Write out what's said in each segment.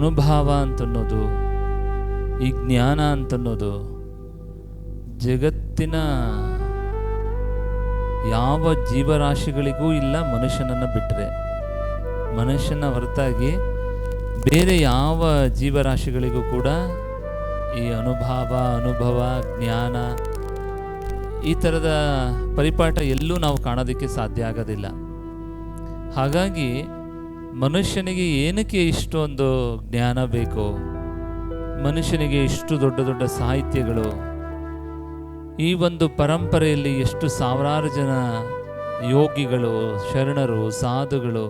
ಅನುಭವ ಅಂತನ್ನೋದು, ಈ ಜ್ಞಾನ ಅಂತನ್ನೋದು ಜಗತ್ತಿನ ಯಾವ ಜೀವರಾಶಿಗಳಿಗೂ ಇಲ್ಲ ಮನುಷ್ಯನನ್ನು ಬಿಟ್ಟರೆ. ಮನುಷ್ಯನ ಹೊರತಾಗಿ ಬೇರೆ ಯಾವ ಜೀವರಾಶಿಗಳಿಗೂ ಕೂಡ ಈ ಅನುಭವ ಜ್ಞಾನ ಈ ಥರದ ಪರಿಪಾಠ ಎಲ್ಲೂ ನಾವು ಕಾಣೋದಕ್ಕೆ ಸಾಧ್ಯ ಆಗೋದಿಲ್ಲ. ಹಾಗಾಗಿ ಮನುಷ್ಯನಿಗೆ ಏನಕ್ಕೆ ಇಷ್ಟೊಂದು ಜ್ಞಾನ ಬೇಕು, ಮನುಷ್ಯನಿಗೆ ಇಷ್ಟು ದೊಡ್ಡ ದೊಡ್ಡ ಸಾಹಿತ್ಯಗಳು, ಈ ಒಂದು ಪರಂಪರೆಯಲ್ಲಿ ಎಷ್ಟು ಸಾವಿರಾರು ಜನ ಯೋಗಿಗಳು, ಶರಣರು, ಸಾಧುಗಳು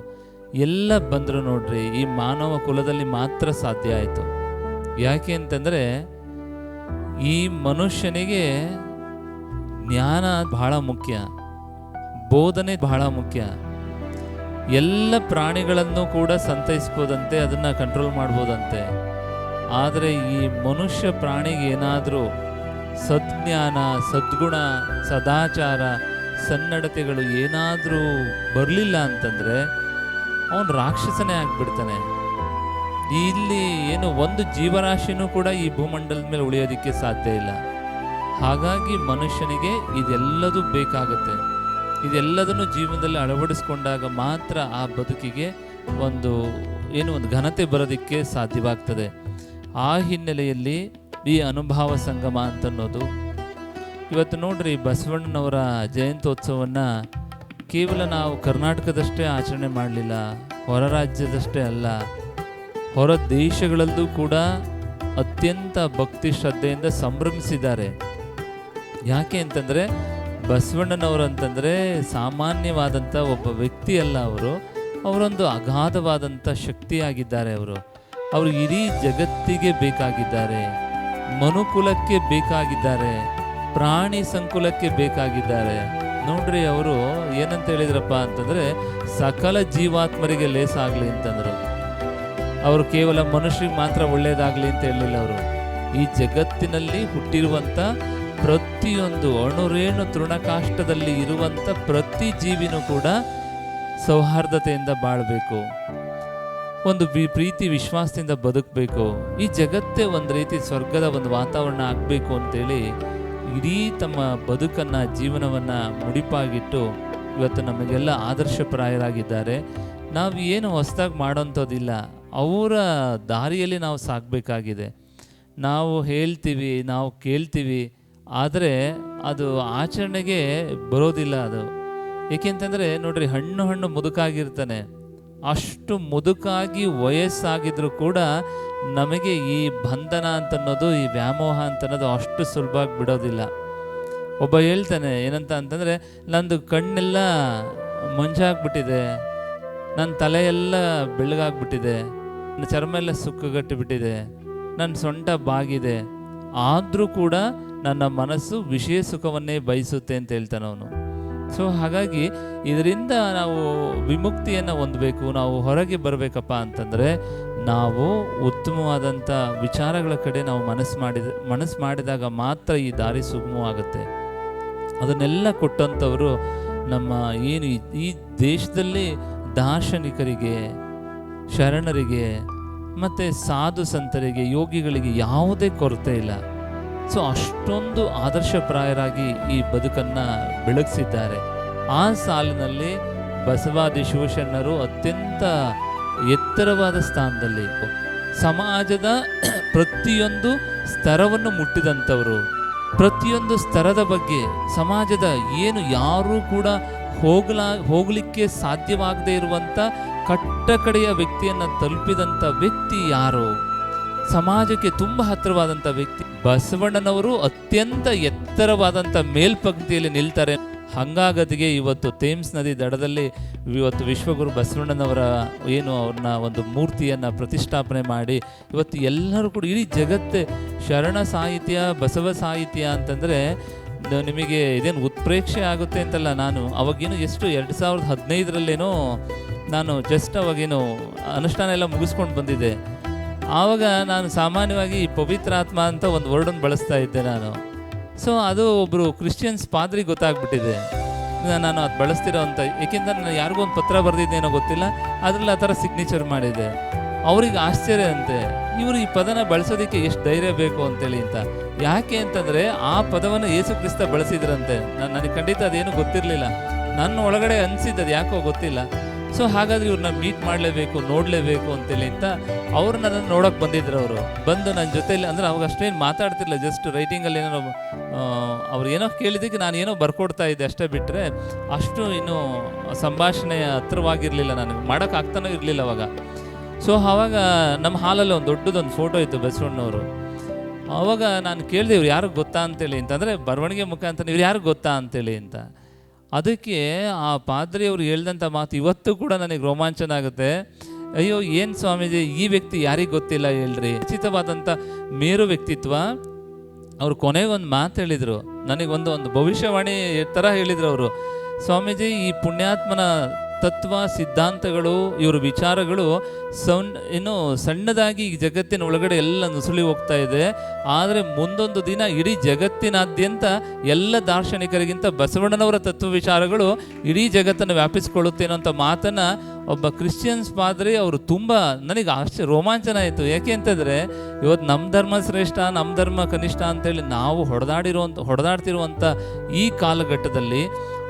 ಎಲ್ಲ ಬಂದರು ನೋಡ್ರಿ, ಈ ಮಾನವ ಕುಲದಲ್ಲಿ ಮಾತ್ರ ಸಾಧ್ಯ ಆಯಿತು. ಯಾಕೆ ಅಂತಂದರೆ ಈ ಮನುಷ್ಯನಿಗೆ ಜ್ಞಾನ ಬಹಳ ಮುಖ್ಯ, ಬೋಧನೆ ಬಹಳ ಮುಖ್ಯ. ಎಲ್ಲ ಪ್ರಾಣಿಗಳನ್ನು ಕೂಡ ಸಂತೈಸ್ಬೋದಂತೆ, ಅದನ್ನು ಕಂಟ್ರೋಲ್ ಮಾಡ್ಬೋದಂತೆ. ಆದರೆ ಈ ಮನುಷ್ಯ ಪ್ರಾಣಿಗೆ ಏನಾದರೂ ಸದ್ಜ್ಞಾನ, ಸದ್ಗುಣ, ಸದಾಚಾರ, ಸನ್ನಡತೆಗಳು ಏನಾದರೂ ಬರಲಿಲ್ಲ ಅಂತಂದರೆ ಅವನು ರಾಕ್ಷಸನೇ ಆಗಿಬಿಡ್ತಾನೆ. ಇಲ್ಲಿ ಏನು ಒಂದು ಜೀವರಾಶಿನೂ ಕೂಡ ಈ ಭೂಮಂಡಲದ ಮೇಲೆ ಉಳಿಯೋದಕ್ಕೆ ಸಾಧ್ಯ ಇಲ್ಲ. ಹಾಗಾಗಿ ಮನುಷ್ಯನಿಗೆ ಇದೆಲ್ಲದೂ ಬೇಕಾಗುತ್ತೆ. ಇದೆಲ್ಲದನ್ನು ಜೀವನದಲ್ಲಿ ಅಳವಡಿಸ್ಕೊಂಡಾಗ ಮಾತ್ರ ಆ ಬದುಕಿಗೆ ಒಂದು ಘನತೆ ಬರೋದಕ್ಕೆ ಸಾಧ್ಯವಾಗ್ತದೆ. ಆ ಹಿನ್ನೆಲೆಯಲ್ಲಿ ಈ ಅನುಭವ ಸಂಗಮ ಅಂತನ್ನೋದು ಇವತ್ತು ನೋಡ್ರಿ, ಬಸವಣ್ಣನವರ ಜಯಂತ್ಯೋತ್ಸವವನ್ನು ಕೇವಲ ನಾವು ಕರ್ನಾಟಕದಷ್ಟೇ ಆಚರಣೆ ಮಾಡಲಿಲ್ಲ, ಹೊರ ರಾಜ್ಯದಷ್ಟೇ ಅಲ್ಲ, ಹೊರ ದೇಶಗಳಲ್ಲೂ ಕೂಡ ಅತ್ಯಂತ ಭಕ್ತಿ ಶ್ರದ್ಧೆಯಿಂದ ಸಂಭ್ರಮಿಸಿದ್ದಾರೆ. ಯಾಕೆ ಅಂತಂದರೆ ಬಸವಣ್ಣನವರು ಅಂತಂದರೆ ಸಾಮಾನ್ಯವಾದಂಥ ಒಬ್ಬ ವ್ಯಕ್ತಿ ಅಲ್ಲ, ಅವರೊಂದು ಅಗಾಧವಾದಂಥ ಶಕ್ತಿಯಾಗಿದ್ದಾರೆ. ಅವರು ಇಡೀ ಜಗತ್ತಿಗೆ ಬೇಕಾಗಿದ್ದಾರೆ, ಮನುಕುಲಕ್ಕೆ ಬೇಕಾಗಿದ್ದಾರೆ, ಪ್ರಾಣಿ ಸಂಕುಲಕ್ಕೆ ಬೇಕಾಗಿದ್ದಾರೆ. ನೋಡ್ರಿ, ಅವರು ಏನಂತ ಹೇಳಿದ್ರಪ್ಪ ಅಂತಂದರೆ ಸಕಲ ಜೀವಾತ್ಮರಿಗೆ ಲೇಸಾಗಲಿ ಅಂತಂದರು. ಅವರು ಕೇವಲ ಮನುಷ್ಯರಿಗೆ ಮಾತ್ರ ಒಳ್ಳೆಯದಾಗಲಿ ಅಂತ ಹೇಳಲಿಲ್ಲ. ಅವರು ಈ ಜಗತ್ತಿನಲ್ಲಿ ಹುಟ್ಟಿರುವಂಥ ಪ್ರತಿಯೊಂದು ಅಣುರೇಣು ತೃಣಕಾಷ್ಟದಲ್ಲಿ ಇರುವಂಥ ಪ್ರತಿ ಜೀವಿನೂ ಕೂಡ ಸೌಹಾರ್ದತೆಯಿಂದ ಬಾಳಬೇಕು, ಒಂದು ಪ್ರೀತಿ ವಿಶ್ವಾಸದಿಂದ ಬದುಕಬೇಕು, ಈ ಜಗತ್ತೇ ಒಂದು ರೀತಿ ಸ್ವರ್ಗದ ಒಂದು ವಾತಾವರಣ ಆಗಬೇಕು ಅಂತೇಳಿ ಇಡೀ ತಮ್ಮ ಬದುಕನ್ನು, ಜೀವನವನ್ನು ಮುಡಿಪಾಗಿಟ್ಟು ಇವತ್ತು ನಮಗೆಲ್ಲ ಆದರ್ಶಪ್ರಾಯರಾಗಿದ್ದಾರೆ. ನಾವು ಏನು ಹೊಸದಾಗಿ ಮಾಡೋಂಥದ್ದಿಲ್ಲ, ಅವರ ದಾರಿಯಲ್ಲಿ ನಾವು ಸಾಗಬೇಕಾಗಿದೆ. ನಾವು ಹೇಳ್ತೀವಿ, ನಾವು ಕೇಳ್ತೀವಿ, ಆದರೆ ಅದು ಆಚರಣೆಗೆ ಬರೋದಿಲ್ಲ. ಅದು ಏಕೆಂತಂದರೆ ನೋಡ್ರಿ, ಹಣ್ಣು ಮುದುಕಾಗಿರ್ತಾನೆ, ಅಷ್ಟು ಮುದುಕಾಗಿ ವಯಸ್ಸಾಗಿದ್ರೂ ಕೂಡ ನಮಗೆ ಈ ಬಂಧನ ಅಂತನ್ನೋದು, ಈ ವ್ಯಾಮೋಹ ಅಂತನ್ನೋದು ಅಷ್ಟು ಸುಲಭವಾಗಿ ಬಿಡೋದಿಲ್ಲ. ಒಬ್ಬ ಹೇಳ್ತಾನೆ ಏನಂತ ಅಂತಂದರೆ, ನಂದು ಕಣ್ಣೆಲ್ಲ ಮಂಜಾಗ್ಬಿಟ್ಟಿದೆ, ನನ್ನ ತಲೆಯೆಲ್ಲ ಬೆಳ್ಳಗಾಗ್ಬಿಟ್ಟಿದೆ, ನನ್ನ ಚರ್ಮ ಎಲ್ಲ ಸುಕ್ಕುಗಟ್ಟಿಬಿಟ್ಟಿದೆ, ನನ್ನ ಸೊಂಟ ಬಾಗಿದೆ, ಆದರೂ ಕೂಡ ನನ್ನ ಮನಸ್ಸು ವಿಷಯ ಸುಖವನ್ನೇ ಬಯಸುತ್ತೆ ಅಂತ ಹೇಳ್ತಾನೆ ಅವನು. ಸೊ ಹಾಗಾಗಿ ಇದರಿಂದ ನಾವು ವಿಮುಕ್ತಿಯನ್ನು ಹೊಂದಬೇಕು, ನಾವು ಹೊರಗೆ ಬರಬೇಕಪ್ಪ ಅಂತಂದರೆ ನಾವು ಉತ್ತಮವಾದಂಥ ವಿಚಾರಗಳ ಕಡೆ ನಾವು ಮನಸ್ಸು ಮಾಡಿದಾಗ ಮಾತ್ರ ಈ ದಾರಿ ಸುಗಮವಾಗುತ್ತೆ. ಅದನ್ನೆಲ್ಲ ಕೊಟ್ಟಂಥವರು ನಮ್ಮ ಏನು ಈ ದೇಶದಲ್ಲಿ ದಾರ್ಶನಿಕರಿಗೆ, ಶರಣರಿಗೆ ಮತ್ತು ಸಾಧು ಸಂತರಿಗೆ, ಯೋಗಿಗಳಿಗೆ ಯಾವುದೇ ಕೊರತೆ ಇಲ್ಲ. ಸೊ ಅಷ್ಟೊಂದು ಆದರ್ಶಪ್ರಾಯರಾಗಿ ಈ ಬದುಕನ್ನು ಬೆಳಗಿಸಿದ್ದಾರೆ. ಆ ಸಾಲಿನಲ್ಲಿ ಬಸವಾದಿ ಶಿವಶರಣರು ಅತ್ಯಂತ ಎತ್ತರವಾದ ಸ್ಥಾನದಲ್ಲಿ ಸಮಾಜದ ಪ್ರತಿಯೊಂದು ಸ್ತರವನ್ನು ಮುಟ್ಟಿದಂಥವರು, ಪ್ರತಿಯೊಂದು ಸ್ತರದ ಬಗ್ಗೆ ಸಮಾಜದ ಯಾರೂ ಕೂಡ ಹೋಗಲಿಕ್ಕೆ ಸಾಧ್ಯವಾಗದೇ ಇರುವಂಥ ಕಟ್ಟಕಡೆಯ ವ್ಯಕ್ತಿಯನ್ನು ತಲುಪಿದಂಥ ವ್ಯಕ್ತಿ ಯಾರು? ಸಮಾಜಕ್ಕೆ ತುಂಬ ಹತ್ತಿರವಾದಂಥ ವ್ಯಕ್ತಿ ಬಸವಣ್ಣನವರು. ಅತ್ಯಂತ ಎತ್ತರವಾದಂಥ ಮೇಲ್ಪಂಕ್ತಿಯಲ್ಲಿ ನಿಲ್ತಾರೆ. ಹಾಗಾಗದಿಗೆ ಇವತ್ತು ಥೇಮ್ಸ್ ನದಿ ದಡದಲ್ಲಿ ಇವತ್ತು ವಿಶ್ವಗುರು ಬಸವಣ್ಣನವರ ಅವ್ರನ್ನ ಒಂದು ಮೂರ್ತಿಯನ್ನು ಪ್ರತಿಷ್ಠಾಪನೆ ಮಾಡಿ ಇವತ್ತು ಎಲ್ಲರೂ ಕೂಡ ಇಡೀ ಜಗತ್ತೇ ಶರಣ ಸಾಹಿತ್ಯ, ಬಸವ ಸಾಹಿತ್ಯ ಅಂತಂದರೆ ನಿಮಗೆ ಇದೇನು ಉತ್ಪ್ರೇಕ್ಷೆ ಆಗುತ್ತೆ ಅಂತಲ್ಲ. ನಾನು ಅವಾಗೇನು 2015 ನಾನು ಜಸ್ಟ್ ಅವಾಗೇನು ಅನುಷ್ಠಾನ ಎಲ್ಲ ಮುಗಿಸ್ಕೊಂಡು ಬಂದಿದ್ದೆ. ಆವಾಗ ನಾನು ಸಾಮಾನ್ಯವಾಗಿ ಪವಿತ್ರಾತ್ಮ ಅಂತ ಒಂದು ವರ್ಡನ್ನು ಬಳಸ್ತಾ ಇದ್ದೆ ನಾನು. ಸೊ ಅದು ಒಬ್ಬರು ಕ್ರಿಶ್ಚಿಯನ್ಸ್ ಪಾದ್ರಿಗೆ ಗೊತ್ತಾಗ್ಬಿಟ್ಟಿದೆ ನಾನು ಅದು ಬಳಸ್ತಿರೋ ಅಂತ. ಏಕೆಂದರೆ ನಾನು ಯಾರಿಗೂ ಒಂದು ಪತ್ರ ಬರೆದಿದ್ದೇನೋ ಗೊತ್ತಿಲ್ಲ, ಅದರಲ್ಲಿ ಆ ಥರ ಸಿಗ್ನೇಚರ್ ಮಾಡಿದ್ದೆ. ಅವ್ರಿಗೆ ಆಶ್ಚರ್ಯ ಅಂತೆ, ಇವರು ಈ ಪದನ ಬಳಸೋದಕ್ಕೆ ಎಷ್ಟು ಧೈರ್ಯ ಬೇಕು ಅಂತೇಳಿ ಅಂತ. ಯಾಕೆ ಅಂತಂದರೆ ಆ ಪದವನ್ನು ಯೇಸು ಕ್ರಿಸ್ತ ಬಳಸಿದ್ರಂತೆ. ನನಗೆ ಖಂಡಿತ ಅದೇನು ಗೊತ್ತಿರಲಿಲ್ಲ, ನನ್ನ ಒಳಗಡೆ ಅನಿಸಿದ್ದು ಯಾಕೋ ಗೊತ್ತಿಲ್ಲ. ಸೊ ಹಾಗಾದ್ರೆ ಇವ್ರನ್ನ ಮೀಟ್ ಮಾಡಲೇಬೇಕು, ನೋಡಲೇಬೇಕು ಅಂತೇಳಿ ಅಂತ ಅವ್ರು ನನ್ನನ್ನು ನೋಡೋಕೆ ಬಂದಿದ್ರು. ಅವರು ಬಂದು ನನ್ನ ಜೊತೆಯಲ್ಲಿ, ಅಂದರೆ ಅವಾಗ ಅಷ್ಟೇನು ಮಾತಾಡ್ತಿರ್ಲಿಲ್ಲ, ಜಸ್ಟ್ ರೈಟಿಂಗಲ್ಲಿ ಏನೋ ಅವ್ರು ಏನೋ ಕೇಳಿದ್ದಕ್ಕೆ ನಾನು ಏನೋ ಬರ್ಕೊಡ್ತಾ ಇದ್ದೆ ಅಷ್ಟೇ, ಬಿಟ್ಟರೆ ಅಷ್ಟು ಇನ್ನೂ ಸಂಭಾಷಣೆಯ ಹತ್ರವಾಗಿರಲಿಲ್ಲ, ನನಗೆ ಮಾಡೋಕ್ಕಾಗ್ತಾನೂ ಇರಲಿಲ್ಲ ಅವಾಗ. ಸೊ ಆವಾಗ ನಮ್ಮ ಹಾಲಲ್ಲಿ ಒಂದು ದೊಡ್ಡದೊಂದು ಫೋಟೋ ಇತ್ತು ಬಸವಣ್ಣವರು. ಆವಾಗ ನಾನು ಕೇಳಿದೆ ಇವ್ರು ಯಾರು ಗೊತ್ತಾ ಅಂತೇಳಿ ಅಂತ, ಅಂದರೆ ಬರವಣಿಗೆ ಮುಖಾಂತರ ಇವ್ರು ಯಾರು ಗೊತ್ತಾ ಅಂತೇಳಿ ಅಂತ. ಅದಕ್ಕೆ ಆ ಪಾದ್ರಿಯವರು ಹೇಳ್ದಂಥ ಮಾತು ಇವತ್ತು ಕೂಡ ನನಗೆ ರೋಮಾಂಚನ ಆಗುತ್ತೆ. ಅಯ್ಯೋ ಏನು ಸ್ವಾಮೀಜಿ, ಈ ವ್ಯಕ್ತಿ ಯಾರಿಗೆ ಗೊತ್ತಿಲ್ಲ ಹೇಳ್ರಿ, ಖಚಿತವಾದಂಥ ಮೇರು ವ್ಯಕ್ತಿತ್ವ. ಅವ್ರು ಕೊನೆಗೊಂದು ಮಾತು ಹೇಳಿದರು, ನನಗೊಂದು ಭವಿಷ್ಯವಾಣಿ ಥರ ಹೇಳಿದರು ಅವರು. ಸ್ವಾಮೀಜಿ, ಈ ಪುಣ್ಯಾತ್ಮನ ತತ್ವ ಸಿದ್ಧಾಂತಗಳು, ಇವ್ರ ವಿಚಾರಗಳು ಇನ್ನೂ ಸಣ್ಣದಾಗಿ ಈ ಜಗತ್ತಿನ ಒಳಗಡೆ ಎಲ್ಲ ನುಸುಳಿ ಹೋಗ್ತಾ ಇದೆ. ಆದರೆ ಮುಂದೊಂದು ದಿನ ಇಡೀ ಜಗತ್ತಿನಾದ್ಯಂತ ಎಲ್ಲ ದಾರ್ಶನಿಕರಿಗಿಂತ ಬಸವಣ್ಣನವರ ತತ್ವ ವಿಚಾರಗಳು ಇಡೀ ಜಗತ್ತನ್ನು ವ್ಯಾಪಿಸ್ಕೊಳ್ಳುತ್ತೆ ಅನ್ನೋಂಥ ಮಾತನ್ನು ಒಬ್ಬ ಕ್ರಿಶ್ಚಿಯನ್ಸ್ ಪಾದ್ರಿ ಅವರು ತುಂಬ ನನಗೆ ರೋಮಾಂಚನ ಆಯಿತು. ಯಾಕೆ ಅಂತಂದರೆ ಇವತ್ತು ನಮ್ಮ ಧರ್ಮ ಶ್ರೇಷ್ಠ, ನಮ್ಮ ಧರ್ಮ ಕನಿಷ್ಠ ಅಂತೇಳಿ ನಾವು ಹೊಡೆದಾಡ್ತಿರುವಂಥ ಈ ಕಾಲಘಟ್ಟದಲ್ಲಿ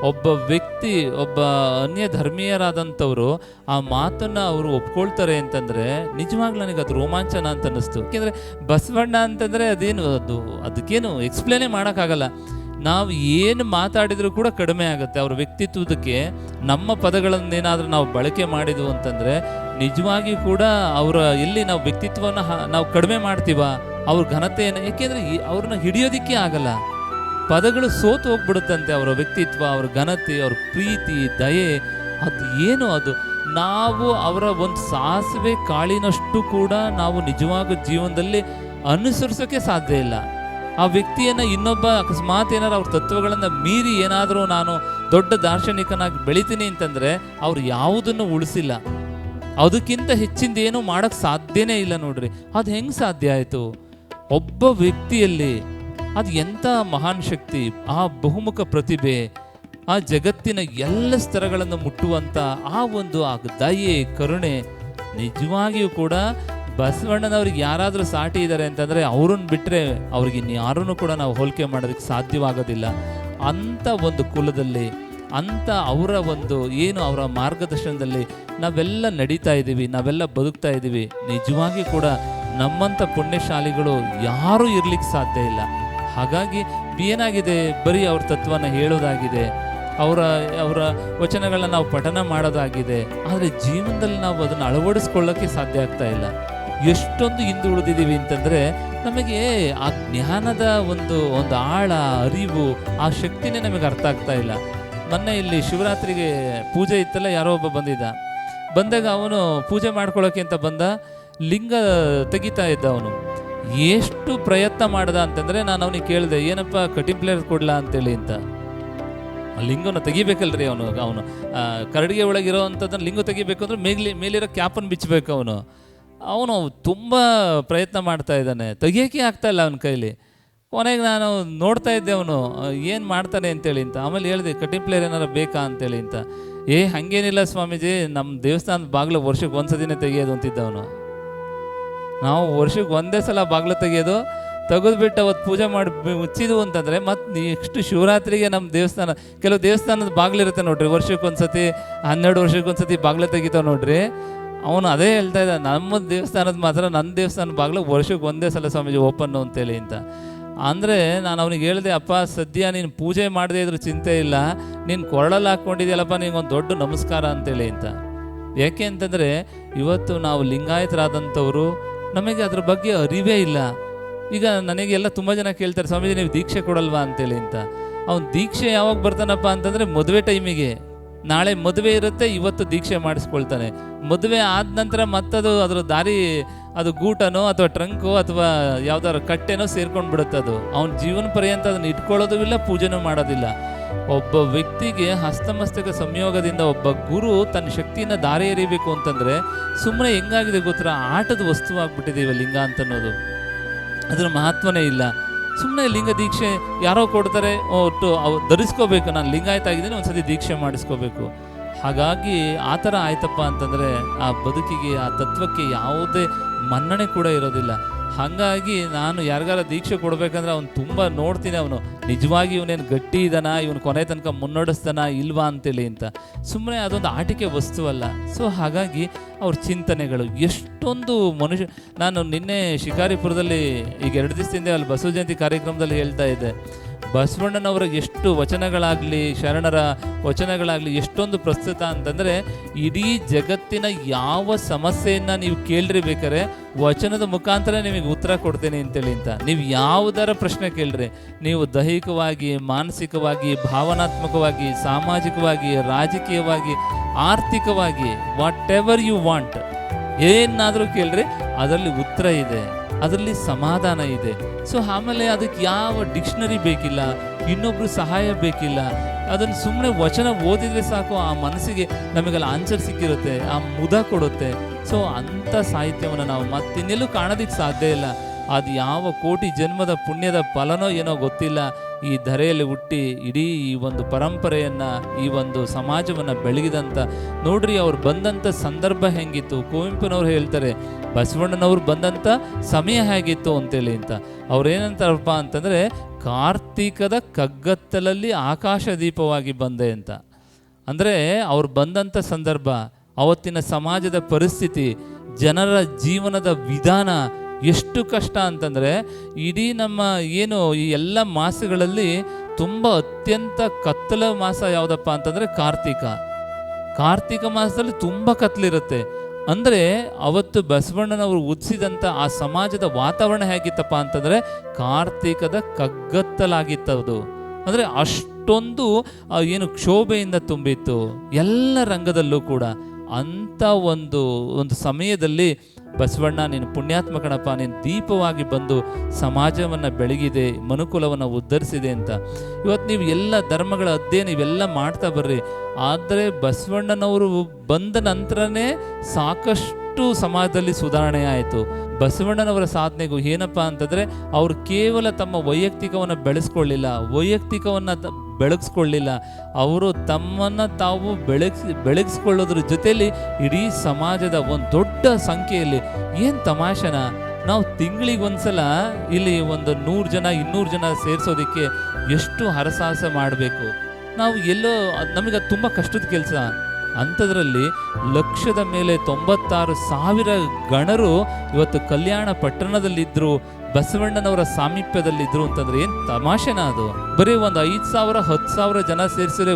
ಒಬ್ಬ ವ್ಯಕ್ತಿ, ಒಬ್ಬ ಅನ್ಯ ಧರ್ಮೀಯರಾದಂಥವರು ಆ ಮಾತನ್ನು ಅವರು ಒಪ್ಕೊಳ್ತಾರೆ ಅಂತಂದರೆ ನಿಜವಾಗ್ಲೂ ನನಗೆ ಅದು ರೋಮಾಂಚನ ಅಂತ ಅನ್ನಿಸ್ತು. ಯಾಕೆಂದರೆ ಬಸವಣ್ಣ ಅಂತಂದರೆ ಅದಕ್ಕೇನು ಎಕ್ಸ್ಪ್ಲೇನೇ ಮಾಡೋಕ್ಕಾಗಲ್ಲ. ನಾವು ಏನು ಮಾತಾಡಿದರೂ ಕೂಡ ಕಡಿಮೆ ಆಗುತ್ತೆ ಅವ್ರ ವ್ಯಕ್ತಿತ್ವದಕ್ಕೆ. ನಮ್ಮ ಪದಗಳನ್ನೇನಾದರೂ ನಾವು ಬಳಕೆ ಮಾಡಿದ್ವು ಅಂತಂದರೆ ನಿಜವಾಗಿಯೂ ಕೂಡ ಅವರ ಎಲ್ಲಿ ನಾವು ವ್ಯಕ್ತಿತ್ವವನ್ನು ನಾವು ಕಡಿಮೆ ಮಾಡ್ತೀವ, ಅವ್ರ ಘನತೆಯನ್ನು. ಏಕೆಂದರೆ ಅವ್ರನ್ನ ಹಿಡಿಯೋದಕ್ಕೆ ಆಗಲ್ಲ, ಪದಗಳು ಸೋತು ಹೋಗ್ಬಿಡುತ್ತಂತೆ. ಅವರ ವ್ಯಕ್ತಿತ್ವ, ಅವ್ರ ಘನತೆ, ಅವ್ರ ಪ್ರೀತಿ, ದಯೆ, ಅದು ಏನು ಅದು ನಾವು ಅವರ ಒಂದು ಸಾಸಿವೆ ಕಾಳಿನಷ್ಟು ಕೂಡ ನಾವು ನಿಜವಾದ ಜೀವನದಲ್ಲಿ ಅನುಸರಿಸೋಕ್ಕೆ ಸಾಧ್ಯ ಇಲ್ಲ. ಆ ವ್ಯಕ್ತಿಯನ್ನು ಇನ್ನೊಬ್ಬ ಅಕಸ್ಮಾತ್ ಏನಾರು ಅವ್ರ ತತ್ವಗಳನ್ನು ಮೀರಿ ಏನಾದರೂ ನಾನು ದೊಡ್ಡ ದಾರ್ಶನಿಕನಾಗಿ ಬೆಳಿತೀನಿ ಅಂತಂದರೆ ಅವ್ರು ಯಾವುದನ್ನು ಉಳಿಸಿಲ್ಲ. ಅದಕ್ಕಿಂತ ಹೆಚ್ಚಿಂದ ಏನೂ ಮಾಡೋಕ್ಕೆ ಸಾಧ್ಯನೇ ಇಲ್ಲ. ನೋಡ್ರಿ, ಅದು ಹೆಂಗೆ ಸಾಧ್ಯ ಆಯಿತು? ಒಬ್ಬ ವ್ಯಕ್ತಿಯಲ್ಲಿ ಅದು ಎಂಥ ಮಹಾನ್ ಶಕ್ತಿ, ಆ ಬಹುಮುಖ ಪ್ರತಿಭೆ, ಆ ಜಗತ್ತಿನ ಎಲ್ಲ ಸ್ತರಗಳನ್ನು ಮುಟ್ಟುವಂಥ ಆ ದಯೆ, ಕರುಣೆ. ನಿಜವಾಗಿಯೂ ಕೂಡ ಬಸವಣ್ಣನವ್ರಿಗೆ ಯಾರಾದರೂ ಸಾಟಿ ಇದ್ದಾರೆ ಅಂತಂದರೆ ಅವ್ರನ್ನ ಬಿಟ್ಟರೆ ಅವ್ರಿಗೆ ಇನ್ಯಾರೂ ಕೂಡ ನಾವು ಹೋಲಿಕೆ ಮಾಡೋದಕ್ಕೆ ಸಾಧ್ಯವಾಗೋದಿಲ್ಲ. ಅಂಥ ಒಂದು ಕುಲದಲ್ಲಿ, ಅಂಥ ಅವರ ಅವರ ಮಾರ್ಗದರ್ಶನದಲ್ಲಿ ನಾವೆಲ್ಲ ನಡೀತಾ ಇದ್ದೀವಿ, ನಾವೆಲ್ಲ ಬದುಕ್ತಾ ಇದ್ದೀವಿ. ನಿಜವಾಗಿಯೂ ಕೂಡ ನಮ್ಮಂಥ ಪುಣ್ಯಶಾಲಿಗಳು ಯಾರೂ ಇರ್ಲಿಕ್ಕೆ ಸಾಧ್ಯ ಇಲ್ಲ. ಹಾಗಾಗಿ ಏನಾಗಿದೆ, ಬರೀ ಅವ್ರ ತತ್ವನ ಹೇಳೋದಾಗಿದೆ, ಅವರ ವಚನಗಳನ್ನ ನಾವು ಪಠನ ಮಾಡೋದಾಗಿದೆ. ಆದರೆ ಜೀವನದಲ್ಲಿ ನಾವು ಅದನ್ನು ಅಳವಡಿಸ್ಕೊಳ್ಳೋಕ್ಕೆ ಸಾಧ್ಯ ಆಗ್ತಾ ಇಲ್ಲ. ಎಷ್ಟೊಂದು ಹಿಂದೆ ಉಳಿದಿದ್ದೀವಿ ಅಂತಂದರೆ ನಮಗೆ ಆ ಜ್ಞಾನದ ಒಂದು ಆಳ, ಅರಿವು, ಆ ಶಕ್ತಿನೇ ನಮಗೆ ಅರ್ಥ ಆಗ್ತಾ ಇಲ್ಲ. ಮೊನ್ನೆ ಇಲ್ಲಿ ಶಿವರಾತ್ರಿಗೆ ಪೂಜೆ ಇತ್ತಲ್ಲ, ಯಾರೋ ಒಬ್ಬ ಬಂದಾಗ ಅವನು ಪೂಜೆ ಮಾಡ್ಕೊಳ್ಳೋಕೆ ಅಂತ ಬಂದ, ಲಿಂಗ ತೆಗಿತಾ ಇದ್ದ. ಅವನು ಎಷ್ಟು ಪ್ರಯತ್ನ ಮಾಡ್ದ ಅಂತಂದರೆ ನಾನು ಅವನಿಗೆ ಕೇಳಿದೆ, ಏನಪ್ಪ ಕಟಿಂಗ್ ಪ್ಲೇಯರ್ ಕೊಡ್ಲಾ ಅಂತೇಳಿ ಅಂತ. ಲಿಂಗನ ತೆಗಿಬೇಕಲ್ರಿ ಅವನು ಕರಡಿಗೆ ಒಳಗಿರೋ ಅಂಥದ್ದನ್ನು ಲಿಂಗ ತೆಗಿಬೇಕು ಅಂದ್ರೆ ಮೇಲಿರೋ ಕ್ಯಾಪನ್ನು ಬಿಚ್ಚಬೇಕು. ಅವನು ತುಂಬ ಪ್ರಯತ್ನ ಮಾಡ್ತಾ ಇದ್ದಾನೆ, ತೆಗಿಯೋಕೆ ಆಗ್ತಾ ಇಲ್ಲ ಅವನ ಕೈಲಿ. ಕೊನೆಗೆ ನಾನು ನೋಡ್ತಾ ಇದ್ದೆ ಅವನು ಏನು ಮಾಡ್ತಾನೆ ಅಂತೇಳಿ ಅಂತ. ಆಮೇಲೆ ಹೇಳಿದೆ, ಕಟಿಂಗ್ ಪ್ಲೇಯರ್ ಏನಾರು ಬೇಕಾ ಅಂತೇಳಿ ಅಂತ. ಹಾಗೇನಿಲ್ಲ ಸ್ವಾಮೀಜಿ, ನಮ್ಮ ದೇವಸ್ಥಾನದ ಬಾಗಿಲು ವರ್ಷಕ್ಕೆ ಒಂದ್ಸತಿನೇ ತೆಗಿಯೋದು ಅಂತಿದ್ದವನು. ನಾವು ವರ್ಷಕ್ಕೆ ಒಂದೇ ಸಲ ಬಾಗಿಲು ತೆಗೆಯೋದು, ತೆಗೆದುಬಿಟ್ಟು ಅವತ್ತು ಪೂಜೆ ಮಾಡಿ ಮುಚ್ಚಿದ್ವು ಅಂತಂದರೆ ಮತ್ತು ನೆಕ್ಸ್ಟ್ ಶಿವರಾತ್ರಿಗೆ ನಮ್ಮ ಕೆಲವು ದೇವಸ್ಥಾನದ ಬಾಗಿಲಿರುತ್ತೆ ನೋಡ್ರಿ, ವರ್ಷಕ್ಕೊಂದ್ಸತಿ 12 ವರ್ಷಕ್ಕೊಂದ್ಸತಿ ಬಾಗಿಲು ತೆಗಿತಾವೆ ನೋಡ್ರಿ. ಅವನು ಅದೇ ಹೇಳ್ತಾ ಇದ್ದ, ನಮ್ಮ ದೇವಸ್ಥಾನದ ಮಾತ್ರ, ನನ್ನ ದೇವಸ್ಥಾನದ ಬಾಗಿಲು ವರ್ಷಕ್ಕೆ ಒಂದೇ ಸಲ ಸ್ವಾಮೀಜಿ ಓಪನ್ನು ಅಂತೇಳಿ ಅಂತ. ಅಂದರೆ ನಾನು ಅವನಿಗೆ ಹೇಳಿದೆ, ಅಪ್ಪ ಸದ್ಯ ನೀನು ಪೂಜೆ ಮಾಡದೇ ಇದ್ರೂ ಚಿಂತೆ ಇಲ್ಲ, ನೀನು ಕೊರಳಲ್ಲಿ ಹಾಕ್ಕೊಂಡಿದ್ಯಲ್ಲಪ್ಪ, ನಿನಗೊಂದು ದೊಡ್ಡ ನಮಸ್ಕಾರ ಅಂತೇಳಿ ಅಂತ. ಯಾಕೆ ಅಂತಂದರೆ ಇವತ್ತು ನಾವು ಲಿಂಗಾಯತರಾದಂಥವರು, ನಮಗೆ ಅದ್ರ ಬಗ್ಗೆ ಅರಿವೇ ಇಲ್ಲ. ಈಗ ನನಗೆಲ್ಲ ತುಂಬ ಜನ ಕೇಳ್ತಾರೆ, ಸ್ವಾಮೀಜಿ ನೀವು ದೀಕ್ಷೆ ಕೊಡಲ್ವಾ ಅಂತೇಳಿ ಅಂತ. ಅವ್ನು ದೀಕ್ಷೆ ಯಾವಾಗ ಬರ್ತಾನಪ್ಪ ಅಂತಂದರೆ ಮದುವೆ ಟೈಮಿಗೆ. ನಾಳೆ ಮದುವೆ ಇರುತ್ತೆ, ಇವತ್ತು ದೀಕ್ಷೆ ಮಾಡಿಸ್ಕೊಳ್ತಾನೆ. ಮದುವೆ ಆದ ನಂತರ ಅದ್ರ ದಾರಿ, ಅದು ಗೂಟನೋ ಅಥವಾ ಟ್ರಂಕೋ ಅಥವಾ ಯಾವ್ದಾದ್ರು ಕಟ್ಟೆನೋ ಸೇರ್ಕೊಂಡು ಬಿಡುತ್ತೆ. ಅದು ಅವನ ಜೀವನ ಪರ್ಯಂತ ಅದನ್ನು ಇಟ್ಕೊಳ್ಳೋದು ಇಲ್ಲ, ಪೂಜೆನೂ ಮಾಡೋದಿಲ್ಲ. ಒಬ್ಬ ವ್ಯಕ್ತಿಗೆ ಹಸ್ತಮಸ್ತಕ ಸಂಯೋಗದಿಂದ ಒಬ್ಬ ಗುರು ತನ್ನ ಶಕ್ತಿಯನ್ನು ದಾರಿ ಎರಿಬೇಕು ಅಂತಂದರೆ ಸುಮ್ಮನೆ ಹೆಂಗಾಗಿದೆ ಗೊತ್ತರ, ಆಟದ ವಸ್ತು ಆಗ್ಬಿಟ್ಟಿದ್ದೀವಿ ಲಿಂಗ ಅಂತ ಅನ್ನೋದು. ಅದ್ರ ಮಹತ್ವನೇ ಇಲ್ಲ. ಸುಮ್ಮನೆ ಲಿಂಗ ದೀಕ್ಷೆ ಯಾರೋ ಕೊಡ್ತಾರೆ, ಒಟ್ಟು ಧರಿಸ್ಕೋಬೇಕು, ನಾನು ಲಿಂಗಾಯತ ಆಗಿದ್ದೀನಿ, ಒಂದ್ಸತಿ ದೀಕ್ಷೆ ಮಾಡಿಸ್ಕೋಬೇಕು. ಹಾಗಾಗಿ ಆ ಥರ ಆಯ್ತಪ್ಪ ಅಂತಂದರೆ ಆ ಬದುಕಿಗೆ, ಆ ತತ್ವಕ್ಕೆ ಯಾವುದೇ ಮನ್ನಣೆ ಕೂಡ ಇರೋದಿಲ್ಲ. ಹಾಗಾಗಿ ನಾನು ಯಾರಿಗಾರ ದೀಕ್ಷೆ ಕೊಡಬೇಕಂದ್ರೆ ಅವ್ನು ತುಂಬ ನೋಡ್ತೀನಿ, ಅವನು ನಿಜವಾಗಿ ಇವನೇನು ಗಟ್ಟಿ ಇದ್ದಾನ, ಇವನು ಕೊನೆ ತನಕ ಮುನ್ನಡೆಸ್ತಾನ ಇಲ್ವಾ ಅಂತೇಳಿ ಅಂತ. ಸುಮ್ಮನೆ ಅದೊಂದು ಆಟಿಕೆ ವಸ್ತುವಲ್ಲ. ಸೊ ಹಾಗಾಗಿ ಅವ್ರ ಚಿಂತನೆಗಳು ಎಷ್ಟೊಂದು ಮನುಷ್ಯ. ನಾನು ನಿನ್ನೆ ಶಿಕಾರಿಪುರದಲ್ಲಿ ಈಗ 2 ದಿವಸದಿಂದ ಅಲ್ಲಿ ಬಸವ ಜಯಂತಿ ಕಾರ್ಯಕ್ರಮದಲ್ಲಿ ಹೇಳ್ತಾ ಇದ್ದೆ, ಬಸವಣ್ಣನವರ ಎಷ್ಟು ವಚನಗಳಾಗಲಿ, ಶರಣರ ವಚನಗಳಾಗಲಿ ಎಷ್ಟೊಂದು ಪ್ರಸ್ತುತ ಅಂತಂದರೆ, ಇಡೀ ಜಗತ್ತಿನ ಯಾವ ಸಮಸ್ಯೆಯನ್ನು ನೀವು ಕೇಳ್ರಿ ಬೇಕಾರೆ ವಚನದ ಮುಖಾಂತರ ನಿಮಗೆ ಉತ್ತರ ಕೊಡ್ತೇನೆ ಅಂತೇಳಿ ಅಂತ. ನೀವು ಯಾವುದರ ಪ್ರಶ್ನೆ ಕೇಳ್ರಿ, ನೀವು ದೈಹಿಕವಾಗಿ, ಮಾನಸಿಕವಾಗಿ, ಭಾವನಾತ್ಮಕವಾಗಿ, ಸಾಮಾಜಿಕವಾಗಿ, ರಾಜಕೀಯವಾಗಿ, ಆರ್ಥಿಕವಾಗಿ, ವಾಟ್ ಎವರ್ ಯು ವಾಂಟ್, ಏನಾದರೂ ಕೇಳ್ರಿ, ಅದರಲ್ಲಿ ಉತ್ತರ ಇದೆ, ಅದರಲ್ಲಿ ಸಮಾಧಾನ ಇದೆ. ಸೊ ಆಮೇಲೆ ಅದಕ್ಕೆ ಯಾವ ಡಿಕ್ಷನರಿ ಬೇಕಿಲ್ಲ, ಇನ್ನೊಬ್ರು ಸಹಾಯ ಬೇಕಿಲ್ಲ. ಅದನ್ನು ಸುಮ್ಮನೆ ವಚನ ಓದಿದರೆ ಸಾಕು, ಆ ಮನಸ್ಸಿಗೆ ನಮಗೆಲ್ಲ ಆನ್ಸರ್ ಸಿಕ್ಕಿರುತ್ತೆ, ಆ ಮುದ ಕೊಡುತ್ತೆ. ಸೊ ಅಂಥ ಸಾಹಿತ್ಯವನ್ನು ನಾವು ಮತ್ತಿನ್ನೆಲ್ಲೂ ಕಾಣೋದಕ್ಕೆ ಸಾಧ್ಯ ಇಲ್ಲ. ಅದು ಯಾವ ಕೋಟಿ ಜನ್ಮದ ಪುಣ್ಯದ ಫಲನೋ ಏನೋ ಗೊತ್ತಿಲ್ಲ, ಈ ಧರೆಯಲ್ಲಿ ಹುಟ್ಟಿ ಇಡೀ ಈ ಒಂದು ಪರಂಪರೆಯನ್ನು, ಈ ಒಂದು ಸಮಾಜವನ್ನು ಬೆಳಗಿದಂಥ ನೋಡ್ರಿ. ಅವ್ರು ಬಂದಂಥ ಸಂದರ್ಭ ಹೆಂಗಿತ್ತು, ಕುವೆಂಪುನವ್ರು ಹೇಳ್ತಾರೆ ಬಸವಣ್ಣನವ್ರು ಬಂದಂಥ ಸಮಯ ಹೇಗಿತ್ತು ಅಂತೇಳಿ ಅಂತ. ಅವ್ರು ಏನಂತಾರಪ್ಪ ಅಂತಂದರೆ, ಕಾರ್ತೀಕದ ಕಗ್ಗತ್ತಲಲ್ಲಿ ಆಕಾಶ ದೀಪವಾಗಿ ಬಂದೆ ಅಂತ. ಅಂದರೆ ಅವ್ರು ಬಂದಂಥ ಸಂದರ್ಭ, ಅವತ್ತಿನ ಸಮಾಜದ ಪರಿಸ್ಥಿತಿ, ಜನರ ಜೀವನದ ವಿಧಾನ ಎಷ್ಟು ಕಷ್ಟ ಅಂತಂದರೆ, ಇಡೀ ನಮ್ಮ ಏನು ಈ ಎಲ್ಲ ಮಾಸಗಳಲ್ಲಿ ತುಂಬ ಅತ್ಯಂತ ಕತ್ತಲ ಮಾಸ ಯಾವುದಪ್ಪ ಅಂತಂದರೆ ಕಾರ್ತಿಕ ಮಾಸದಲ್ಲಿ ತುಂಬ ಕತ್ತಲಿರುತ್ತೆ. ಅಂದರೆ ಅವತ್ತು ಬಸವಣ್ಣನವರು ಉದಿಸಿದಂಥ ಆ ಸಮಾಜದ ವಾತಾವರಣ ಹೇಗಿತ್ತಪ್ಪ ಅಂತಂದರೆ ಕಾರ್ತಿಕದ ಕಗ್ಗತ್ತಲಾಗಿತ್ತದು. ಅಂದರೆ ಅಷ್ಟೊಂದು ಏನು ಕ್ಷೋಭೆಯಿಂದ ತುಂಬಿತ್ತು ಎಲ್ಲ ರಂಗದಲ್ಲೂ ಕೂಡ. ಅಂಥ ಒಂದು ಸಮಯದಲ್ಲಿ ಬಸವಣ್ಣ ನೀನು ಪುಣ್ಯಾತ್ಮ ಕಣಪ್ಪ, ನೀನು ದೀಪವಾಗಿ ಬಂದು ಸಮಾಜವನ್ನು ಬೆಳಗಿದೆ, ಮನುಕುಲವನ್ನು ಉದ್ಧರಿಸಿದೆ ಅಂತ. ಇವತ್ತು ನೀವು ಎಲ್ಲ ಧರ್ಮಗಳ ಅಧ್ಯಯನ ಇವೆಲ್ಲ ಮಾಡ್ತಾ ಬರ್ರಿ, ಆದರೆ ಬಸವಣ್ಣನವರು ಬಂದ ನಂತರನೇ ಸಾಕಷ್ಟು ಸಮಾಜದಲ್ಲಿ ಸುಧಾರಣೆ ಆಯಿತು. ಬಸವಣ್ಣನವರ ಸಾಧನೆಗೂ ಏನಪ್ಪ ಅಂತಂದರೆ, ಅವರು ಕೇವಲ ತಮ್ಮ ವೈಯಕ್ತಿಕವನ್ನು ಬೆಳಗಿಸ್ಕೊಳ್ಳಿಲ್ಲ, ಅವರು ತಮ್ಮನ್ನು ತಾವು ಬೆಳಗಿಸ್ಕೊಳ್ಳೋದ್ರ ಜೊತೆಯಲ್ಲಿ ಇಡೀ ಸಮಾಜದ ಒಂದು ದೊಡ್ಡ ಸಂಖ್ಯೆಯಲ್ಲಿ, ಏನು ತಮಾಷೆನ, ನಾವು ತಿಂಗಳಿಗೆ ಒಂದ್ಸಲ ಇಲ್ಲಿ ಒಂದು 100 ಜನ 200 ಜನ ಸೇರಿಸೋದಕ್ಕೆ ಎಷ್ಟು ಹರಸಾಹಸ ಮಾಡಬೇಕು. ನಾವು ಎಲ್ಲೋ ನಮಗೆ ಅದು ತುಂಬ ಕಷ್ಟದ ಕೆಲಸ. ಅಂಥದ್ರಲ್ಲಿ ಲಕ್ಷದ ಮೇಲೆ 96,000 ಗಣರು ಇವತ್ತು ಕಲ್ಯಾಣ ಪಟ್ಟಣದಲ್ಲಿದ್ದರು, ಬಸವಣ್ಣನವರ ಸಾಮೀಪ್ಯದಲ್ಲಿದ್ದರು ಅಂತಂದ್ರೆ ಏನು ತಮಾಷೆನಾ ಅದು? ಬರೀ ಒಂದು 5,000 10,000 ಜನ ಸೇರಿಸಿದ್ರೆ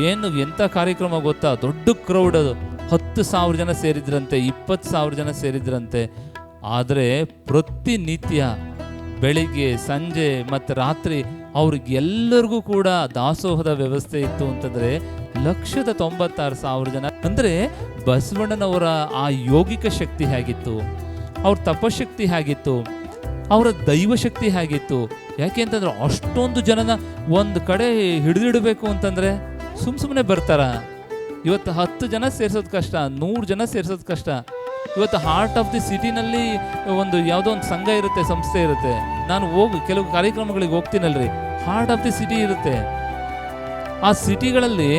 ಏನು ಎಂಥ ಕಾರ್ಯಕ್ರಮ ಗೊತ್ತಾ? ದೊಡ್ಡ ಕ್ರೌಡ್ ಅದು. 10,000 ಜನ ಸೇರಿದ್ರಂತೆ, 20,000 ಜನ ಸೇರಿದ್ರಂತೆ. ಆದರೆ ಪ್ರತಿನಿತ್ಯ ಬೆಳಿಗ್ಗೆ, ಸಂಜೆ ಮತ್ತು ರಾತ್ರಿ ಅವ್ರಿಗೆಲ್ಲರಿಗೂ ಕೂಡ ದಾಸೋಹದ ವ್ಯವಸ್ಥೆ ಇತ್ತು ಅಂತಂದರೆ 196,000 ಜನ. ಅಂದರೆ ಬಸವಣ್ಣನವರ ಆ ಯೋಗಿಕ ಶಕ್ತಿ ಹೇಗಿತ್ತು, ಅವ್ರ ತಪಶಕ್ತಿ ಹೇಗಿತ್ತು, ಅವರ ದೈವಶಕ್ತಿ ಹೇಗಿತ್ತು. ಯಾಕೆ ಅಂತಂದ್ರೆ ಅಷ್ಟೊಂದು ಜನನ ಒಂದು ಕಡೆ ಹಿಡಿದಿಡಬೇಕು ಅಂತಂದರೆ ಸುಮ್ಮನೆ ಬರ್ತಾರ? ಇವತ್ತು 10 ಜನ ಸೇರಿಸೋದು ಕಷ್ಟ, 100 ಜನ ಸೇರಿಸೋದು ಕಷ್ಟ. ಇವತ್ತು ಹಾರ್ಟ್ ಆಫ್ ದಿ ಸಿಟಿನಲ್ಲಿ ಒಂದು ಯಾವುದೋ ಒಂದು ಸಂಘ ಇರುತ್ತೆ, ಸಂಸ್ಥೆ ಇರುತ್ತೆ. ನಾನು ಕೆಲವು ಕಾರ್ಯಕ್ರಮಗಳಿಗೆ ಹೋಗ್ತೀನಲ್ರಿ, ಹಾರ್ಟ್ ಆಫ್ ದಿ ಸಿಟಿ ಇರುತ್ತೆ. ಆ ಸಿಟಿಗಳಲ್ಲಿ